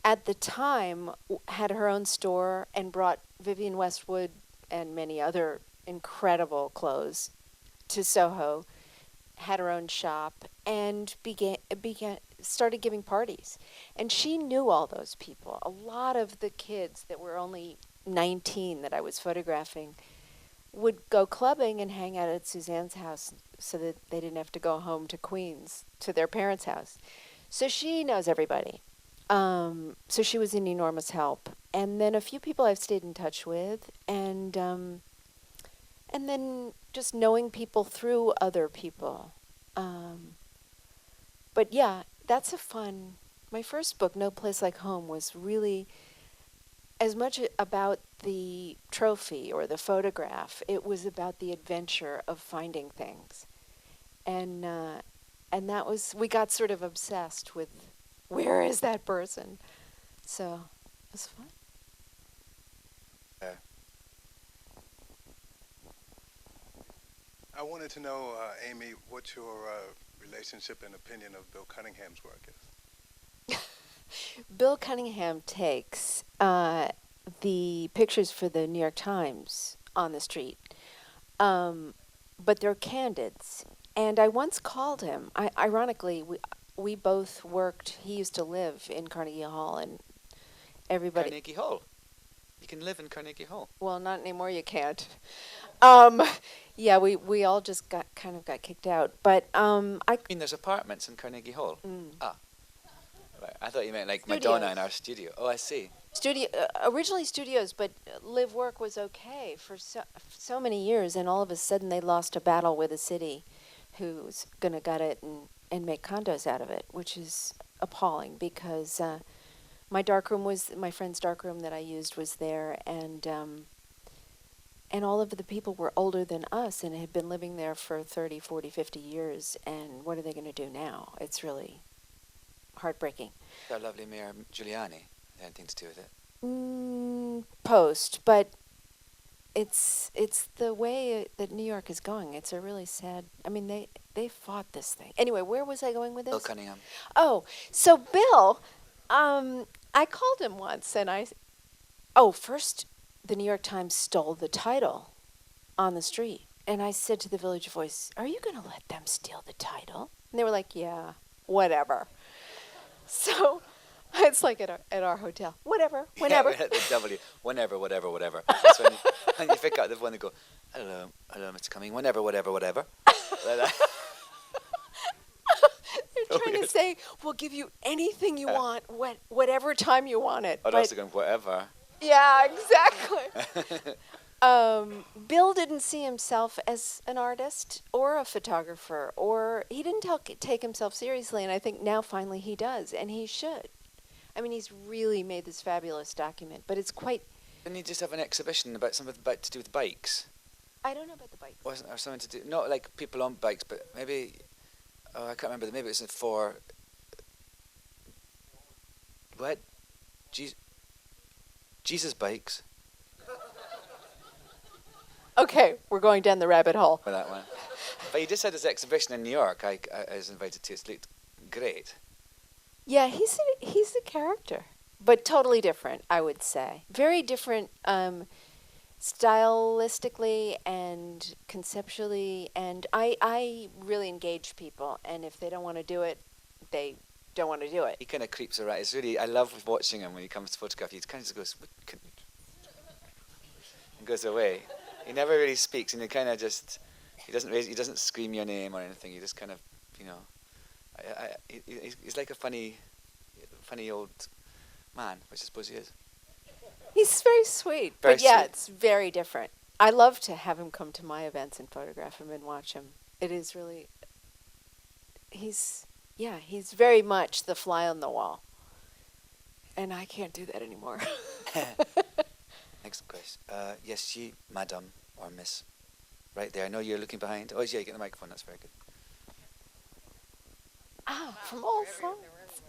[SPEAKER 3] at the time had her own store and brought Vivienne Westwood and many other incredible clothes to Soho, had her own shop, and started giving parties. And she knew all those people. A lot of the kids that were only 19 that I was photographing would go clubbing and hang out at Suzanne's house so that they didn't have to go home to Queens, to their parents' house. So she knows everybody. So she was an enormous help. And then a few people I've stayed in touch with, and then just knowing people through other people. But yeah, that's my first book, No Place Like Home, was really as much about the trophy or the photograph. It was about the adventure of finding things. And that was, we got sort of obsessed with, where is that person? So it was fun.
[SPEAKER 9] I wanted to know, Amy, what your relationship and opinion of Bill Cunningham's work is.
[SPEAKER 3] Bill Cunningham takes the pictures for the New York Times on the street, but they're candids. And I once called him. Ironically, we both worked. He used to live in Carnegie Hall, and everybody.
[SPEAKER 2] Carnegie Hall. You can live in Carnegie Hall.
[SPEAKER 3] Well, not anymore. You can't. Yeah, we all just got kicked out. But I
[SPEAKER 2] mean, there's apartments in Carnegie Hall.
[SPEAKER 3] Mm.
[SPEAKER 2] Ah. Right. I thought you meant like
[SPEAKER 3] Studios.
[SPEAKER 2] Madonna in our studio. Oh, I see.
[SPEAKER 3] Originally studios, but live work was okay for so many years, and all of a sudden they lost a battle with a city who's going to gut it and make condos out of it, which is appalling because my friend's darkroom that I used was there, and all of the people were older than us and had been living there for 30, 40, 50 years, and what are they going to do now? It's really heartbreaking.
[SPEAKER 2] Our lovely Mayor Giuliani. Anything to do with it?
[SPEAKER 3] Post, but it's the way that New York is going. It's a really sad. I mean, they fought this thing. Anyway, where was I going with this?
[SPEAKER 2] Bill Cunningham.
[SPEAKER 3] Oh, so Bill, I called him once, and first the New York Times stole the title on the street. And I said to the Village Voice, "Are you going to let them steal the title?" And they were like, "Yeah, whatever." So it's like at our hotel. Whatever, whenever.
[SPEAKER 2] Yeah, the W. Whenever, whatever, whatever. That's when you pick up the one and go, hello, Mr. Cumming, whenever, whatever, whatever. Like that.
[SPEAKER 3] They're trying to say, "We'll give you anything you want, whatever time you want it."
[SPEAKER 2] Or also going, whatever.
[SPEAKER 3] Yeah, exactly. Bill didn't see himself as an artist or a photographer, or he didn't take himself seriously, and I think now finally he does, and he should. I mean, he's really made this fabulous document, but it's quite...
[SPEAKER 2] Didn't he just have an exhibition about something about to do with bikes?
[SPEAKER 3] I don't know about the bike.
[SPEAKER 2] Wasn't there something to do, not like people on bikes, but maybe, oh, I can't remember, maybe it was for, what? Jesus bikes.
[SPEAKER 3] Okay, we're going down the rabbit hole.
[SPEAKER 2] For that one. But he just had his exhibition in New York. I was invited to. It looked great.
[SPEAKER 3] Yeah, he's a character, but totally different, I would say. Very different stylistically and conceptually, and I really engage people, and if they don't want to do it, they don't want to do it.
[SPEAKER 2] He kind of creeps around. It's really, I love watching him when he comes to photograph. He kind of just goes, "What can you do?" And goes away. He never really speaks, and he kind of just, he doesn't scream your name or anything. He just kind of, you know, he's like a funny old man, which I suppose he is.
[SPEAKER 3] He's very sweet,
[SPEAKER 2] Very
[SPEAKER 3] but yeah,
[SPEAKER 2] sweet.
[SPEAKER 3] it's very different. I love to have him come to my events and photograph him and watch him. It is really, he's very much the fly on the wall. And I can't do that anymore.
[SPEAKER 2] Next question. Yes, you, madam or miss. Right there. I know you're looking behind. Oh, yeah, get the microphone. That's very good.
[SPEAKER 3] From all sides.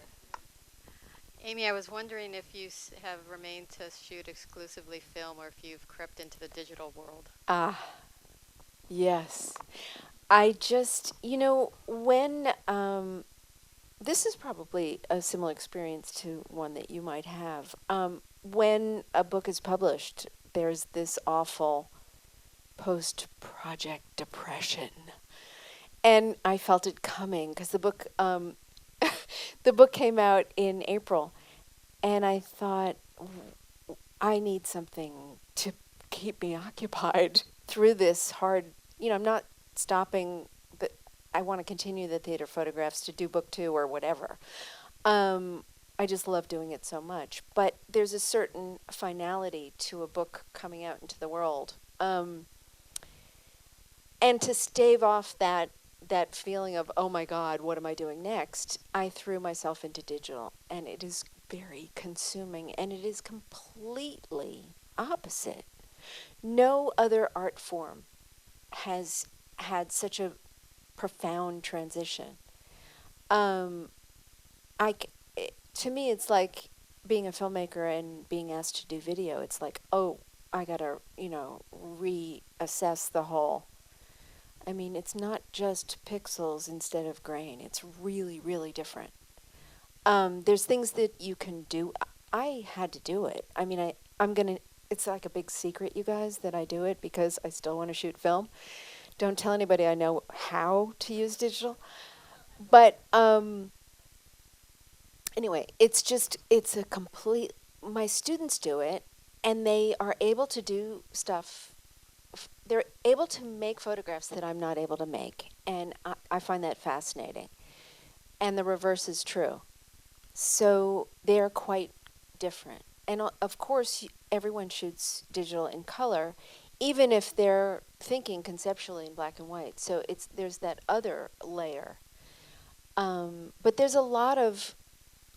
[SPEAKER 10] Amy, I was wondering if you have remained to shoot exclusively film or if you've crept into the digital world.
[SPEAKER 3] Yes. I just, when, this is probably a similar experience to one that you might have. When a book is published, there's this awful post-project depression. And I felt it coming because the book came out in April, and I thought, I need something to keep me occupied through this hard, I'm not stopping, but I want to continue the theater photographs to do book 2 or whatever. I just love doing it so much. But there's a certain finality to a book coming out into the world. And to stave off that feeling of, oh my God, what am I doing next? I threw myself into digital, and it is very consuming, and it is completely opposite. No other art form has had such a profound transition. To me, it's like being a filmmaker and being asked to do video. It's like, oh, I gotta, reassess the whole. I mean, it's not just pixels instead of grain. It's really, really different. There's things that you can do. I had to do it. I mean, it's like a big secret, you guys, that I do it because I still want to shoot film. Don't tell anybody I know how to use digital. But anyway, it's a complete, my students do it, and they are able to do stuff. They're able to make photographs that I'm not able to make, and I find that fascinating. And the reverse is true. So they're quite different. And of course, everyone shoots digital in color, even if they're thinking conceptually in black and white. So there's that other layer. But there's a lot of,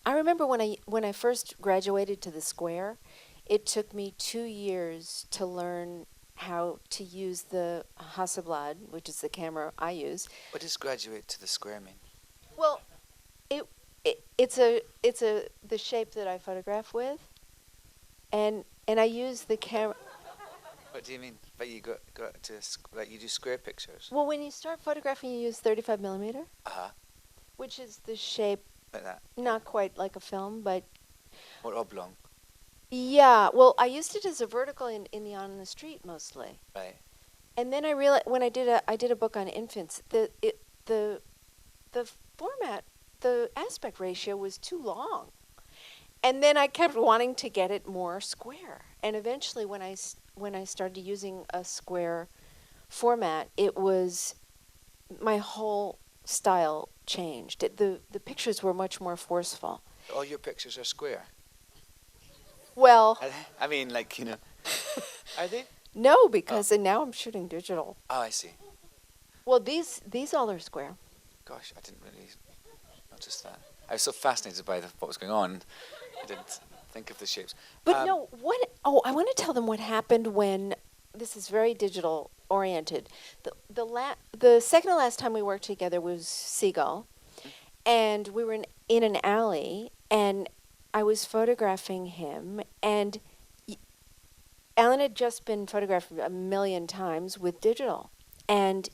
[SPEAKER 3] I remember when I first graduated to the Square, it took me 2 years to learn how to use the Hasselblad, which is the camera I use.
[SPEAKER 2] What does graduate to the Square mean?
[SPEAKER 3] Well, it's the shape that I photograph with, and I use the camera.
[SPEAKER 2] What do you mean? But you got to like you do square pictures.
[SPEAKER 3] Well, when you start photographing, you use 35 millimeter, which is the shape,
[SPEAKER 2] Like that.
[SPEAKER 3] not quite like a film, but
[SPEAKER 2] Or oblong.
[SPEAKER 3] Yeah, well, I used it as a vertical in the on the street mostly.
[SPEAKER 2] Right.
[SPEAKER 3] And then I realized when I did a book on infants, the format, the aspect ratio was too long. And then I kept wanting to get it more square. And eventually when when I started using a square format, it was my whole style changed. The pictures were much more forceful.
[SPEAKER 2] All your pictures are square.
[SPEAKER 3] Well,
[SPEAKER 2] Are they? I mean, like, are they?
[SPEAKER 3] no, because and now I'm shooting digital.
[SPEAKER 2] Oh, I see.
[SPEAKER 3] Well, these all are square.
[SPEAKER 2] Gosh, I didn't really notice that. I was so fascinated by what was going on, I didn't think of the shapes.
[SPEAKER 3] But no, what? Oh, I want to tell them what happened when this is very digital oriented. The second to last time we worked together was Seagull, and we were in an alley, and I was photographing him, and Alan had just been photographed a million times with digital, and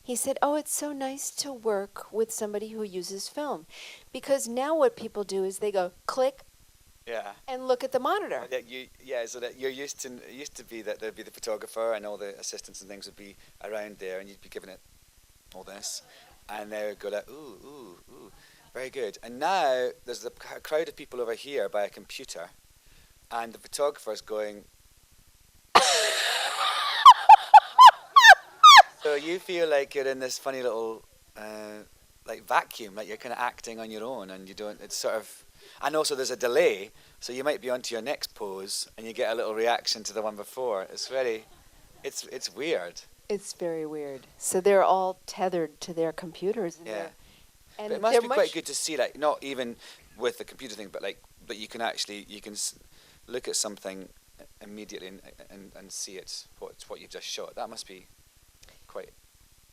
[SPEAKER 3] he said, "Oh, it's so nice to work with somebody who uses film, because now what people do is they go click
[SPEAKER 2] Yeah.
[SPEAKER 3] and look at the monitor."
[SPEAKER 2] So that you're used to. It used to be that there'd be the photographer and all the assistants and things would be around there, and you'd be giving it all this, and they would go like, ooh, ooh, ooh, very good. And now there's a crowd of people over here by a computer, and the photographer's going. So you feel like you're in this funny little like vacuum, like you're kind of acting on your own, and you don't. It's sort of. And also there's a delay, so you might be onto your next pose, and you get a little reaction to the one before. It's very, it's weird.
[SPEAKER 3] It's very weird. So they're all tethered to their computers. And
[SPEAKER 2] Yeah.
[SPEAKER 3] and
[SPEAKER 2] But it must
[SPEAKER 3] they're
[SPEAKER 2] be
[SPEAKER 3] much
[SPEAKER 2] quite good to see, like, not even with the computer thing, but but you can actually look at something immediately and see it's what you've just shot. That must be quite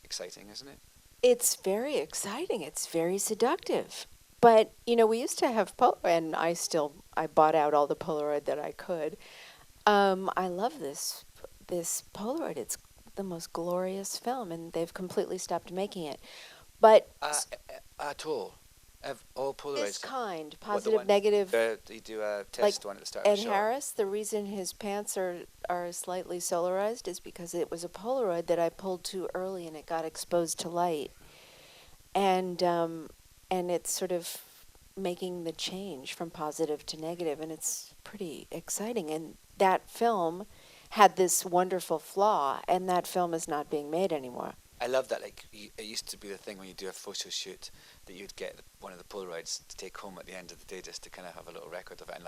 [SPEAKER 2] exciting, isn't it?
[SPEAKER 3] It's very exciting. It's very seductive. But we used to have and I bought out all the Polaroid that I could. I love this Polaroid. It's the most glorious film, and they've completely stopped making it. But
[SPEAKER 2] At all. All Polaroids.
[SPEAKER 3] this kind,
[SPEAKER 2] What, the
[SPEAKER 3] positive,
[SPEAKER 2] one-
[SPEAKER 3] negative.
[SPEAKER 2] You do a test one at the start of
[SPEAKER 3] Ed
[SPEAKER 2] the shot.
[SPEAKER 3] Harris, the reason his pants are slightly solarized is because it was a Polaroid that I pulled too early and it got exposed to light. And it's sort of making the change from positive to negative, and it's pretty exciting. And that film had this wonderful flaw, and that film is not being made anymore.
[SPEAKER 2] I love that. Like, it used to be the thing when you do a photo shoot that you'd get one of the Polaroids to take home at the end of the day, just to kind of have a little record of it.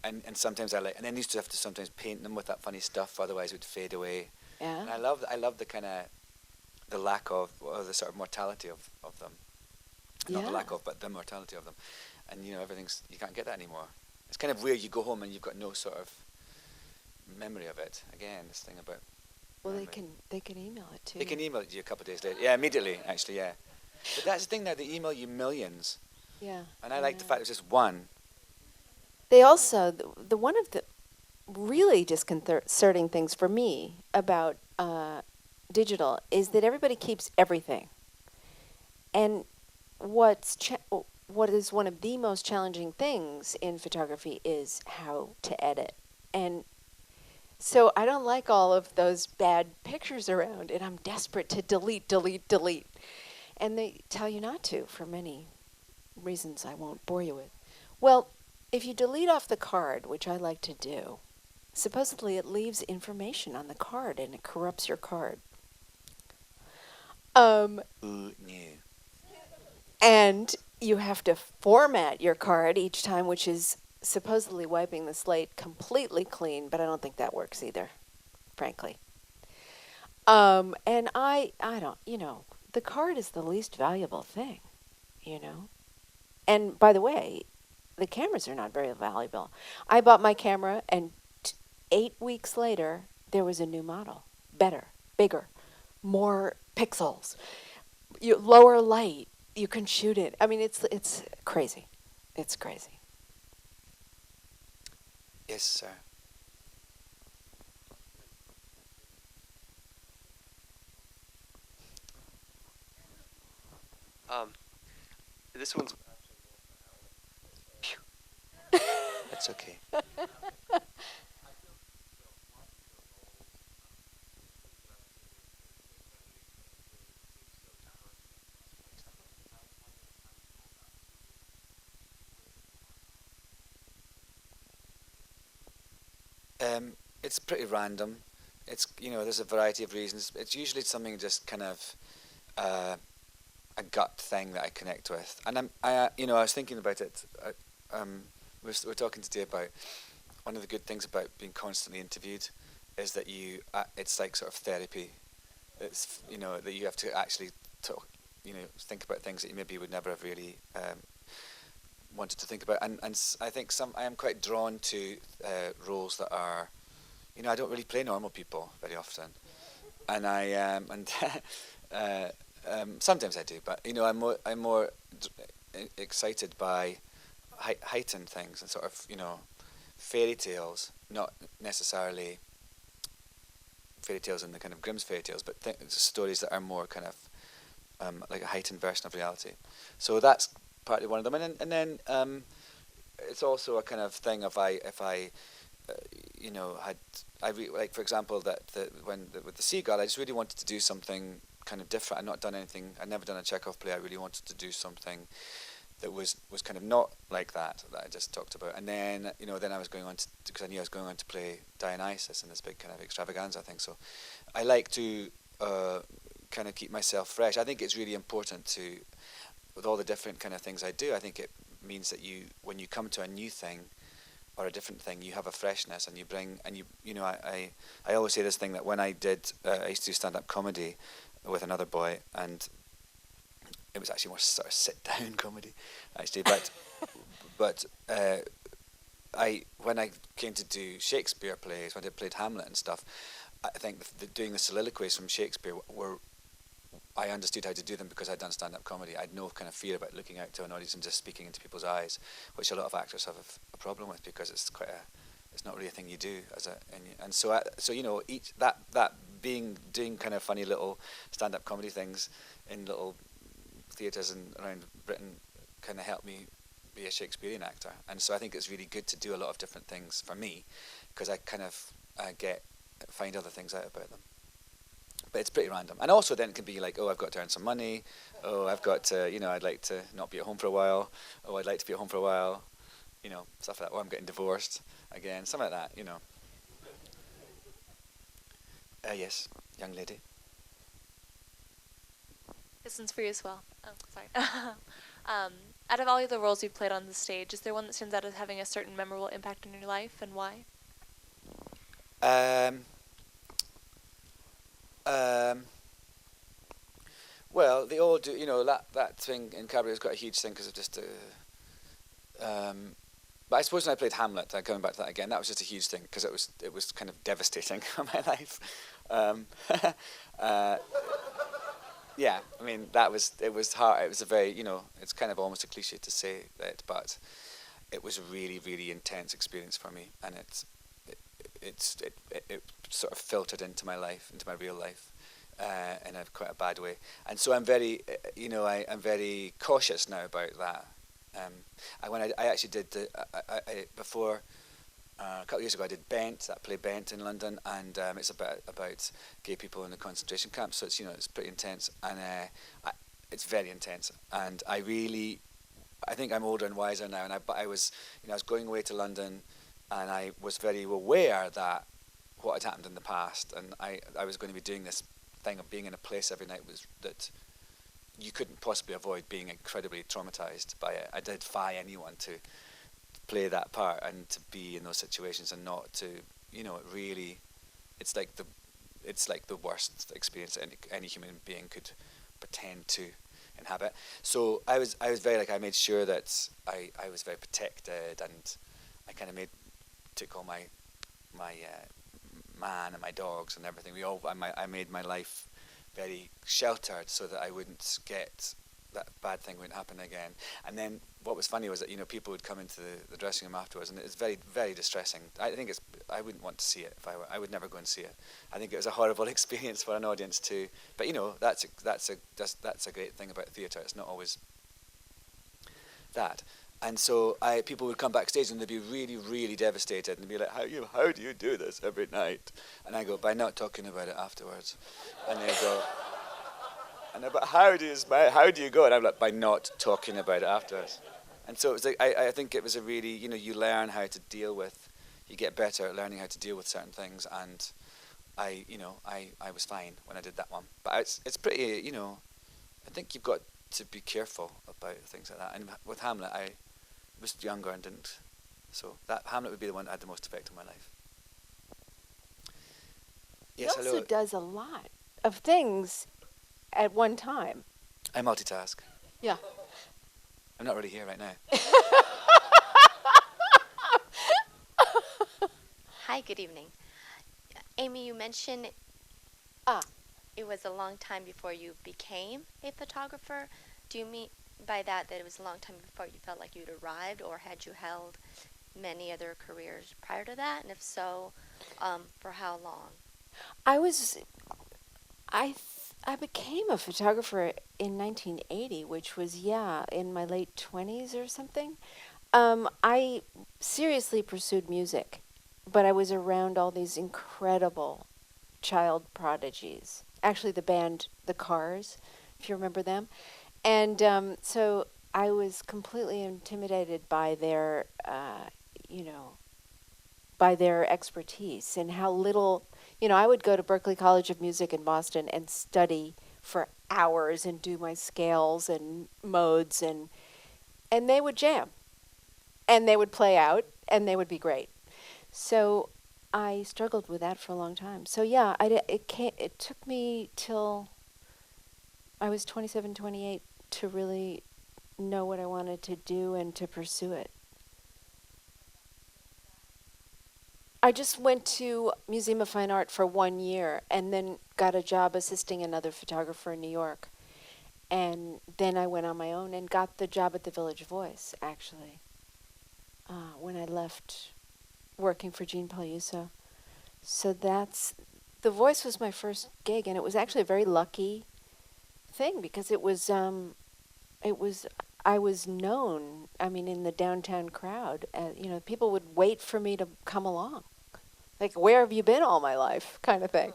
[SPEAKER 2] And sometimes and then you used to have to sometimes paint them with that funny stuff, otherwise it would fade away.
[SPEAKER 3] Yeah.
[SPEAKER 2] And I love the kind of the lack of, or the sort of mortality of them. Not the lack of, but the mortality of them. And you can't get that anymore. It's kind of weird. You go home and you've got no sort of memory of it. Again, this thing about.
[SPEAKER 3] Well,
[SPEAKER 2] memory.
[SPEAKER 3] they can email it too.
[SPEAKER 2] They can email it to you a couple of days later. Yeah, immediately, actually, yeah. But that's the thing now, they email you millions.
[SPEAKER 3] Yeah.
[SPEAKER 2] And I like the fact it was just one.
[SPEAKER 3] They also, the one of the really disconcerting things for me about digital is that everybody keeps everything. And what is one of the most challenging things in photography is how to edit. And so I don't like all of those bad pictures around, and I'm desperate to delete. And they tell you not to for many reasons I won't bore you with. Well, if you delete off the card, which I like to do, supposedly it leaves information on the card and it corrupts your card.
[SPEAKER 2] Ooh, no.
[SPEAKER 3] And you have to format your card each time, which is supposedly wiping the slate completely clean, but I don't think that works either, frankly. And I don't, the card is the least valuable thing, And by the way, the cameras are not very valuable. I bought my camera, and 8 weeks later, there was a new model. Better, bigger, more pixels, lower light. You can shoot it. I mean, it's crazy. It's crazy.
[SPEAKER 2] Yes, sir.
[SPEAKER 11] This one's.
[SPEAKER 2] That's okay. It's pretty random. It's, there's a variety of reasons. It's usually something just kind of a gut thing that I connect with. And I was thinking about it. We're talking today about one of the good things about being constantly interviewed is that it's like sort of therapy. It's, that you have to actually talk, think about things that you maybe would never have really wanted to think about. And I think I am quite drawn to roles that are, I don't really play normal people very often. And sometimes I do, but I'm more excited by heightened things and sort of fairy tales, not necessarily fairy tales in the kind of Grimm's fairy tales, but stories that are more kind of like a heightened version of reality. So that's partly one of them, and then it's also a kind of thing if I like, for example, with the Seagull, I just really wanted to do something kind of different. I'd not done anything. I'd never done a Chekhov play. I really wanted to do something that was kind of not like that I just talked about. And then then I was going on to, because I knew I was going on to play Dionysus in this big kind of extravaganza thing. So I like to kind of keep myself fresh. I think it's really important to, with all the different kind of things I do, I think it means that when you come to a new thing or a different thing, you have a freshness, and you bring, and I always say this thing that when I used to do stand-up comedy with another boy, and it was actually more sort of sit-down comedy, actually, but when I came to do Shakespeare plays, when I played Hamlet and stuff, I think doing the soliloquies from Shakespeare I understood how to do them because I'd done stand-up comedy. I had no kind of fear about looking out to an audience and just speaking into people's eyes, which a lot of actors have a problem with because it's not really a thing you do doing kind of funny little stand-up comedy things in little theatres around Britain kind of helped me be a Shakespearean actor. And so I think it's really good to do a lot of different things for me because I kind of find other things out about them. But it's pretty random. And also then it can be like, oh, I've got to earn some money. Oh, I've got to, I'd like to not be at home for a while. Oh, I'd like to be at home for a while. Stuff like that. Or I'm getting divorced again. Something like that, Yes, young lady.
[SPEAKER 11] This one's for you as well. Oh, sorry. Out of all of the roles you've played on the stage, is there one that stands out as having a certain memorable impact on your life, and why?
[SPEAKER 2] Well, they all do. That thing in Cabaret has got a huge thing because of just. But I suppose when I played Hamlet, coming back to that again, that was just a huge thing because it was kind of devastating on my life. Yeah, I mean it was hard. It was a very it's kind of almost a cliche to say that, but it was a really, really intense experience for me, and it sort of filtered into my life, into my real life, in quite a bad way. And so I'm very, I'm very cautious now about that. When I actually did before a couple of years ago, I did that play Bent in London, and it's about gay people in the concentration camps. So it's pretty intense, and it's very intense. And I think I'm older and wiser now. But I was going away to London, and I was very aware that what had happened in the past, and I was going to be doing this thing of being in a place every night that you couldn't possibly avoid being incredibly traumatized by it. I defy anyone to play that part and to be in those situations and not to, it really, it's like the worst experience any human being could pretend to inhabit. So I was very I made sure that I was very protected, and I kind of took all my man and my dogs and everything. I made my life very sheltered so that I wouldn't get that bad thing wouldn't happen again. And then what was funny was that people would come into the dressing room afterwards, and it's very, very distressing. I think I wouldn't want to see it if I would never go and see it. I think it was a horrible experience for an audience too. But that's a great thing about theatre. It's not always that. And so people would come backstage and they'd be really, really devastated and they'd be like, how do you do this every night? And I go, by not talking about it afterwards. And they go, but how do you go? And I'm like, by not talking about it afterwards. And so it was I think it was a really, you learn how to deal with you get better at learning how to deal with certain things, and I was fine when I did that one. But it's pretty, I think you've got to be careful about things like that. And with Hamlet, I was younger and didn't. So that Hamlet would be the one that had the most effect on my life. Yes,
[SPEAKER 3] he also
[SPEAKER 2] hello.
[SPEAKER 3] does a lot of things at one time.
[SPEAKER 2] I multitask.
[SPEAKER 3] Yeah.
[SPEAKER 2] I'm not really here right now.
[SPEAKER 12] Hi, good evening. Amy, you mentioned it was a long time before you became a photographer. Do you mean by that it was a long time before you felt like you'd arrived, or had you held many other careers prior to that? And if so, for how long?
[SPEAKER 3] I became a photographer in 1980, which was, in my late 20s or something. I seriously pursued music, but I was around all these incredible child prodigies. Actually, the band The Cars, if you remember them. And so I was completely intimidated by their, by their expertise and how little, I would go to Berklee College of Music in Boston and study for hours and do my scales and modes, and they would jam and they would play out and they would be great. So I struggled with that for a long time. So it took me till I was 27, 28 to really know what I wanted to do and to pursue it. I just went to Museum of Fine Art for 1 year and then got a job assisting another photographer in New York. And then I went on my own and got the job at the Village Voice, actually, when I left working for Jean Paul Russo. So the Voice was my first gig, and it was actually a very lucky thing because I was known, in the downtown crowd. People would wait for me to come along. Like, where have you been all my life, kind of thing,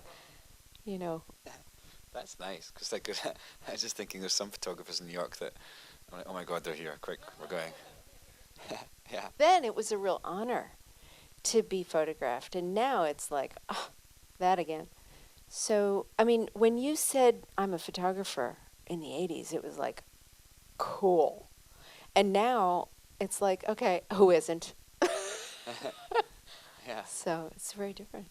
[SPEAKER 2] That's nice, because I was just thinking there's some photographers in New York that, I'm like, oh my God, they're here, quick, we're going. Yeah.
[SPEAKER 3] Then it was a real honor to be photographed, and now it's like, that again. So, when you said I'm a photographer in the 80s, it was like, cool. And now it's like, okay, who isn't?
[SPEAKER 2] Yeah.
[SPEAKER 3] So it's very different.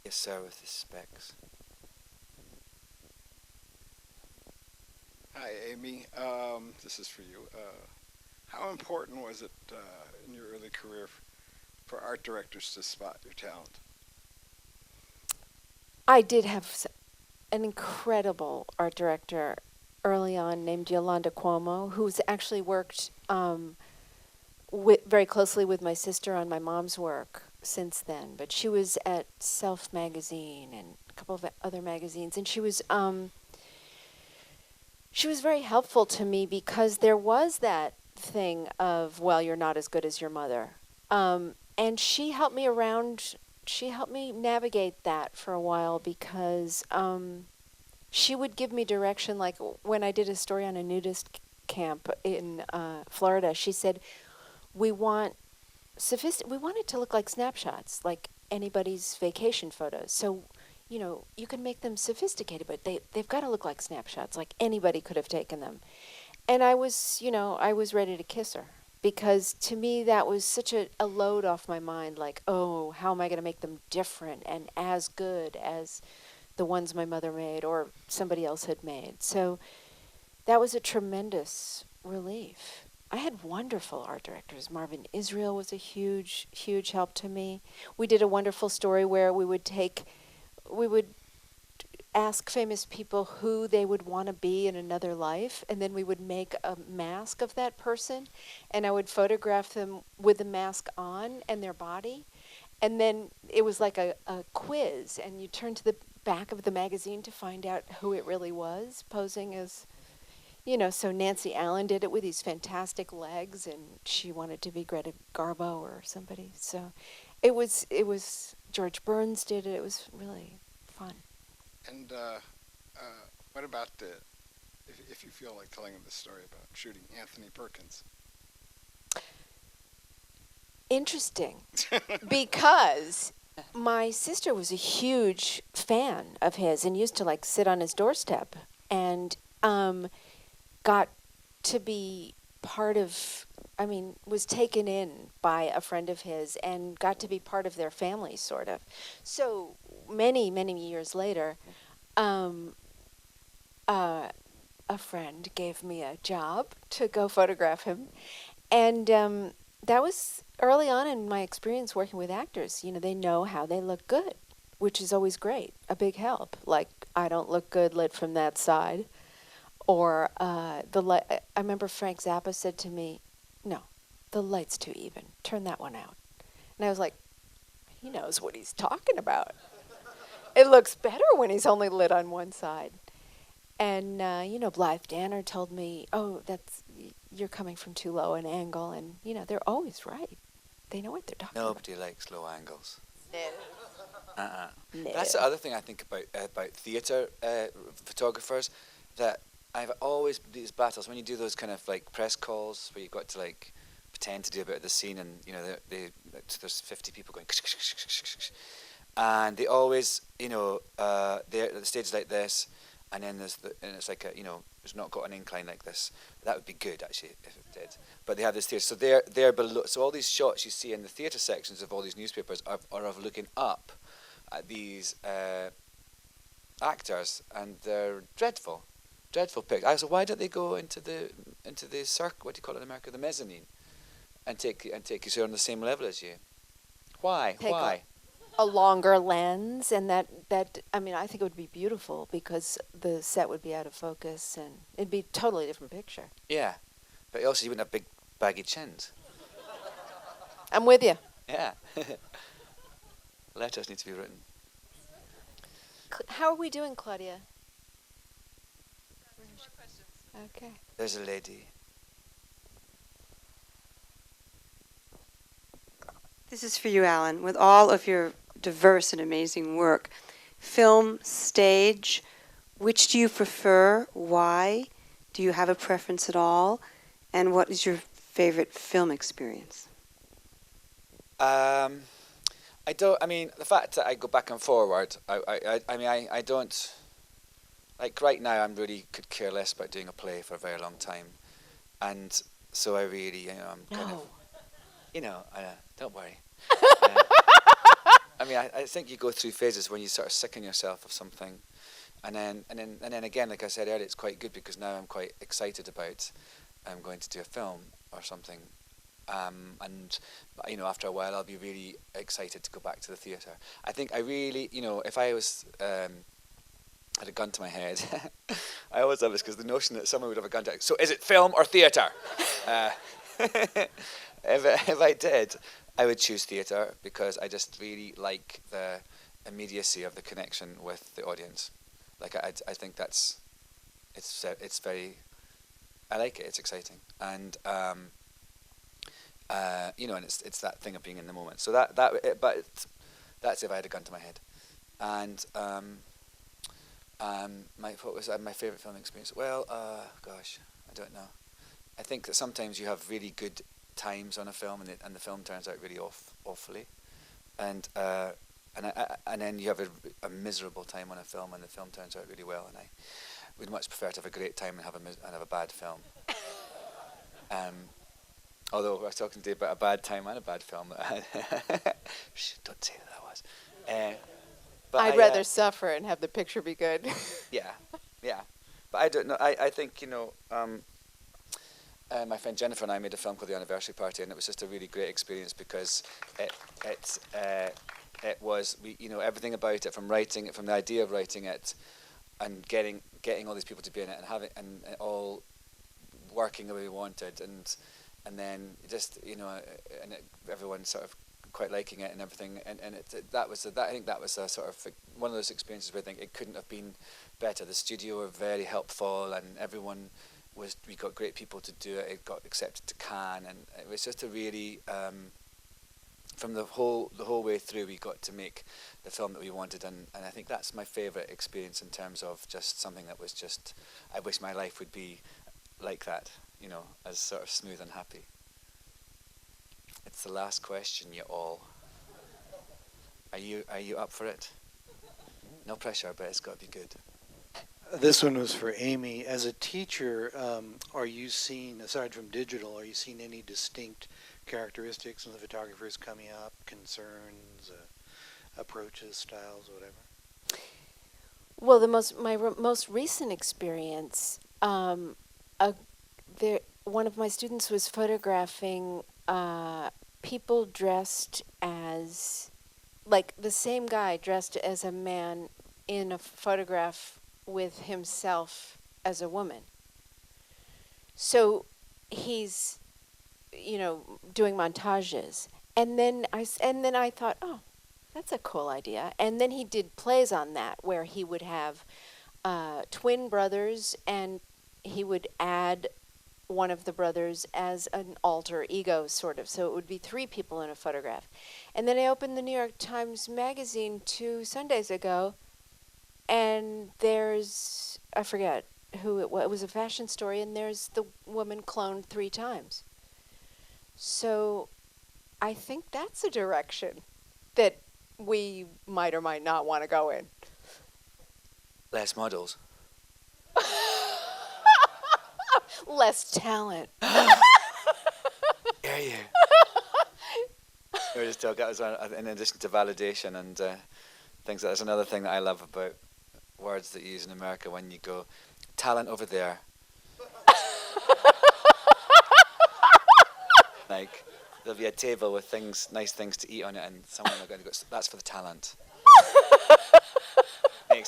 [SPEAKER 2] Yes, sir, with the specs.
[SPEAKER 13] Hi, Amy. This is for you. How important was it in your early career for art directors to spot your talent?
[SPEAKER 3] I did have an incredible art director early on named Yolanda Cuomo, who's actually worked very closely with my sister on my mom's work since then. But she was at Self magazine and a couple of other magazines, and she was very helpful to me because there was that thing of, well, you're not as good as your mother. And she helped me navigate that for a while because she would give me direction. Like when I did a story on a nudist camp in Florida, she said, we want it to look like snapshots, like anybody's vacation photos. So, you can make them sophisticated, but they've got to look like snapshots, like anybody could have taken them. And I was ready to kiss her because to me that was such a load off my mind, like, oh, how am I going to make them different and as good as the ones my mother made or somebody else had made. So that was a tremendous relief. I had wonderful art directors. Marvin Israel was a huge, huge help to me. We did a wonderful story where we would ask famous people who they would want to be in another life, and then we would make a mask of that person, and I would photograph them with the mask on and their body. And then it was like a quiz, and you turn to the back of the magazine to find out who it really was, posing as, so Nancy Allen did it with these fantastic legs, and she wanted to be Greta Garbo or somebody. So it was George Burns did it. It was really fun.
[SPEAKER 13] And what about if you feel like telling the story about shooting Anthony Perkins?
[SPEAKER 3] interesting because my sister was a huge fan of his and used to like sit on his doorstep and got to be part of, I mean, was taken in by a friend of his and got to be part of their family, sort of. So many, many years later, a friend gave me a job to go photograph him. And that was early on in my experience working with actors. You know, they know how they look good, which is always great, a big help. Like, I don't look good lit from that side. Or I remember Frank Zappa said to me, no, the light's too even. Turn that one out. And I was like, he knows what he's talking about. It looks better when he's only lit on one side. And, Blythe Danner told me, oh, you're coming from too low an angle. And, they're always right. They know what they're talking about.
[SPEAKER 2] Nobody likes low angles.
[SPEAKER 3] No. No.
[SPEAKER 2] That's the other thing I think about theatre photographers, that I've always, these battles, when you do those kind of like press calls where you've got to like pretend to do a bit of the scene and, there's 50 people going, and they always, they're at the stage like this, and then it's like it's not got an incline like this. That would be good actually if it did. But they have this theatre, so they're below. So all these shots you see in the theatre sections of all these newspapers are of looking up at these actors, and they're dreadful pictures. I said, why don't they go into the what do you call it in America, the mezzanine, and take you so on the same level as you? Why? Why?
[SPEAKER 3] A longer lens, and that I think it would be beautiful because the set would be out of focus and it'd be a totally different picture.
[SPEAKER 2] Yeah, but also you wouldn't have big baggy chins.
[SPEAKER 3] I'm with you.
[SPEAKER 2] Yeah. Letters need to be written.
[SPEAKER 3] How are we doing, Claudia? Okay.
[SPEAKER 2] There's a lady.
[SPEAKER 4] This is for you, Alan. With all of your diverse and amazing work, film, stage, which do you prefer? Why? Do you have a preference at all? And what is your favorite film experience?
[SPEAKER 2] The fact that I go back and forward, I don't, like right now I'm really could care less about doing a play for a very long time. And so I really, I'm kind of, don't worry. I think you go through phases when you sort of sicken yourself of something. And then again, like I said earlier, it's quite good because now I'm quite excited about I'm going to do a film or something. After a while I'll be really excited to go back to the theatre. I think I really, if I was had a gun to my head, I always love this because the notion that someone would have a gun to, so is it film or theatre? If I did, I would choose theatre because I just really like the immediacy of the connection with the audience. Like I think it's very, I like it. It's exciting, and and it's that thing of being in the moment. So that's if I had a gun to my head, and what was my favourite film experience? Well, gosh, I don't know. I think that sometimes you have really good times on a film, and the film turns out really awfully, and then you have a miserable time on a film, and the film turns out really well. And I would much prefer to have a great time and have a bad film. Although I was talking to you about a bad time and a bad film. Shh, don't say that was. But
[SPEAKER 3] I'd rather suffer and have the picture be good.
[SPEAKER 2] Yeah. But I don't know. I think, my friend Jennifer and I made a film called The Anniversary Party, and it was just a really great experience because it was, everything about it, from writing it, from the idea of writing it, and getting all these people to be in it, and having and all working the way we wanted, and then just everyone sort of quite liking it and everything, and I think that was a sort of one of those experiences where I think it couldn't have been better. The studio were very helpful, and we got great people to do it. It got accepted to Cannes, and it was just a really from the whole way through, we got to make the film that we wanted, and I think that's my favourite experience in terms of just something that was just, I wish my life would be like that, as sort of smooth and happy. It's the last question, you all. Are you up for it? No pressure, but it's got to be good.
[SPEAKER 14] This one was for Amy. As a teacher, are you seeing, aside from digital, are you seeing any distinct characteristics in the photographers coming up, concerns, approaches, styles, whatever?
[SPEAKER 3] Well, my most recent experience, one of my students was photographing people dressed as, like the same guy dressed as a man in a photograph with himself as a woman. So he's, doing montages, and then I thought, oh, that's a cool idea. And then he did plays on that, where he would have twin brothers, and he would add one of the brothers as an alter ego, sort of. So it would be 3 people in a photograph. And then I opened the New York Times Magazine 2 Sundays ago, and there's, I forget who it was. It was a fashion story, and there's the woman cloned 3 times. So I think that's a direction that we might or might not want to go in.
[SPEAKER 2] Less models.
[SPEAKER 3] Less talent.
[SPEAKER 2] Yeah, you. We were just talking, in addition to validation and things, that's another thing that I love about words that you use in America when you go, talent over there. Like, there'll be a table with nice things to eat on it, and someone will go, that's for the talent. I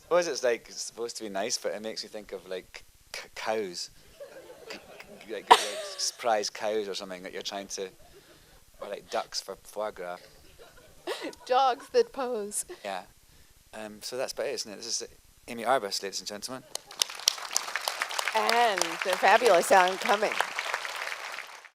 [SPEAKER 2] suppose it's supposed to be nice, but it makes me think of like cows, like prize cows or something that you're trying to, or like ducks for foie gras.
[SPEAKER 3] Dogs that pose.
[SPEAKER 2] Yeah. So that's about it, isn't it? This is Amy Arbus, ladies and gentlemen.
[SPEAKER 3] And the fabulous Alan Cumming.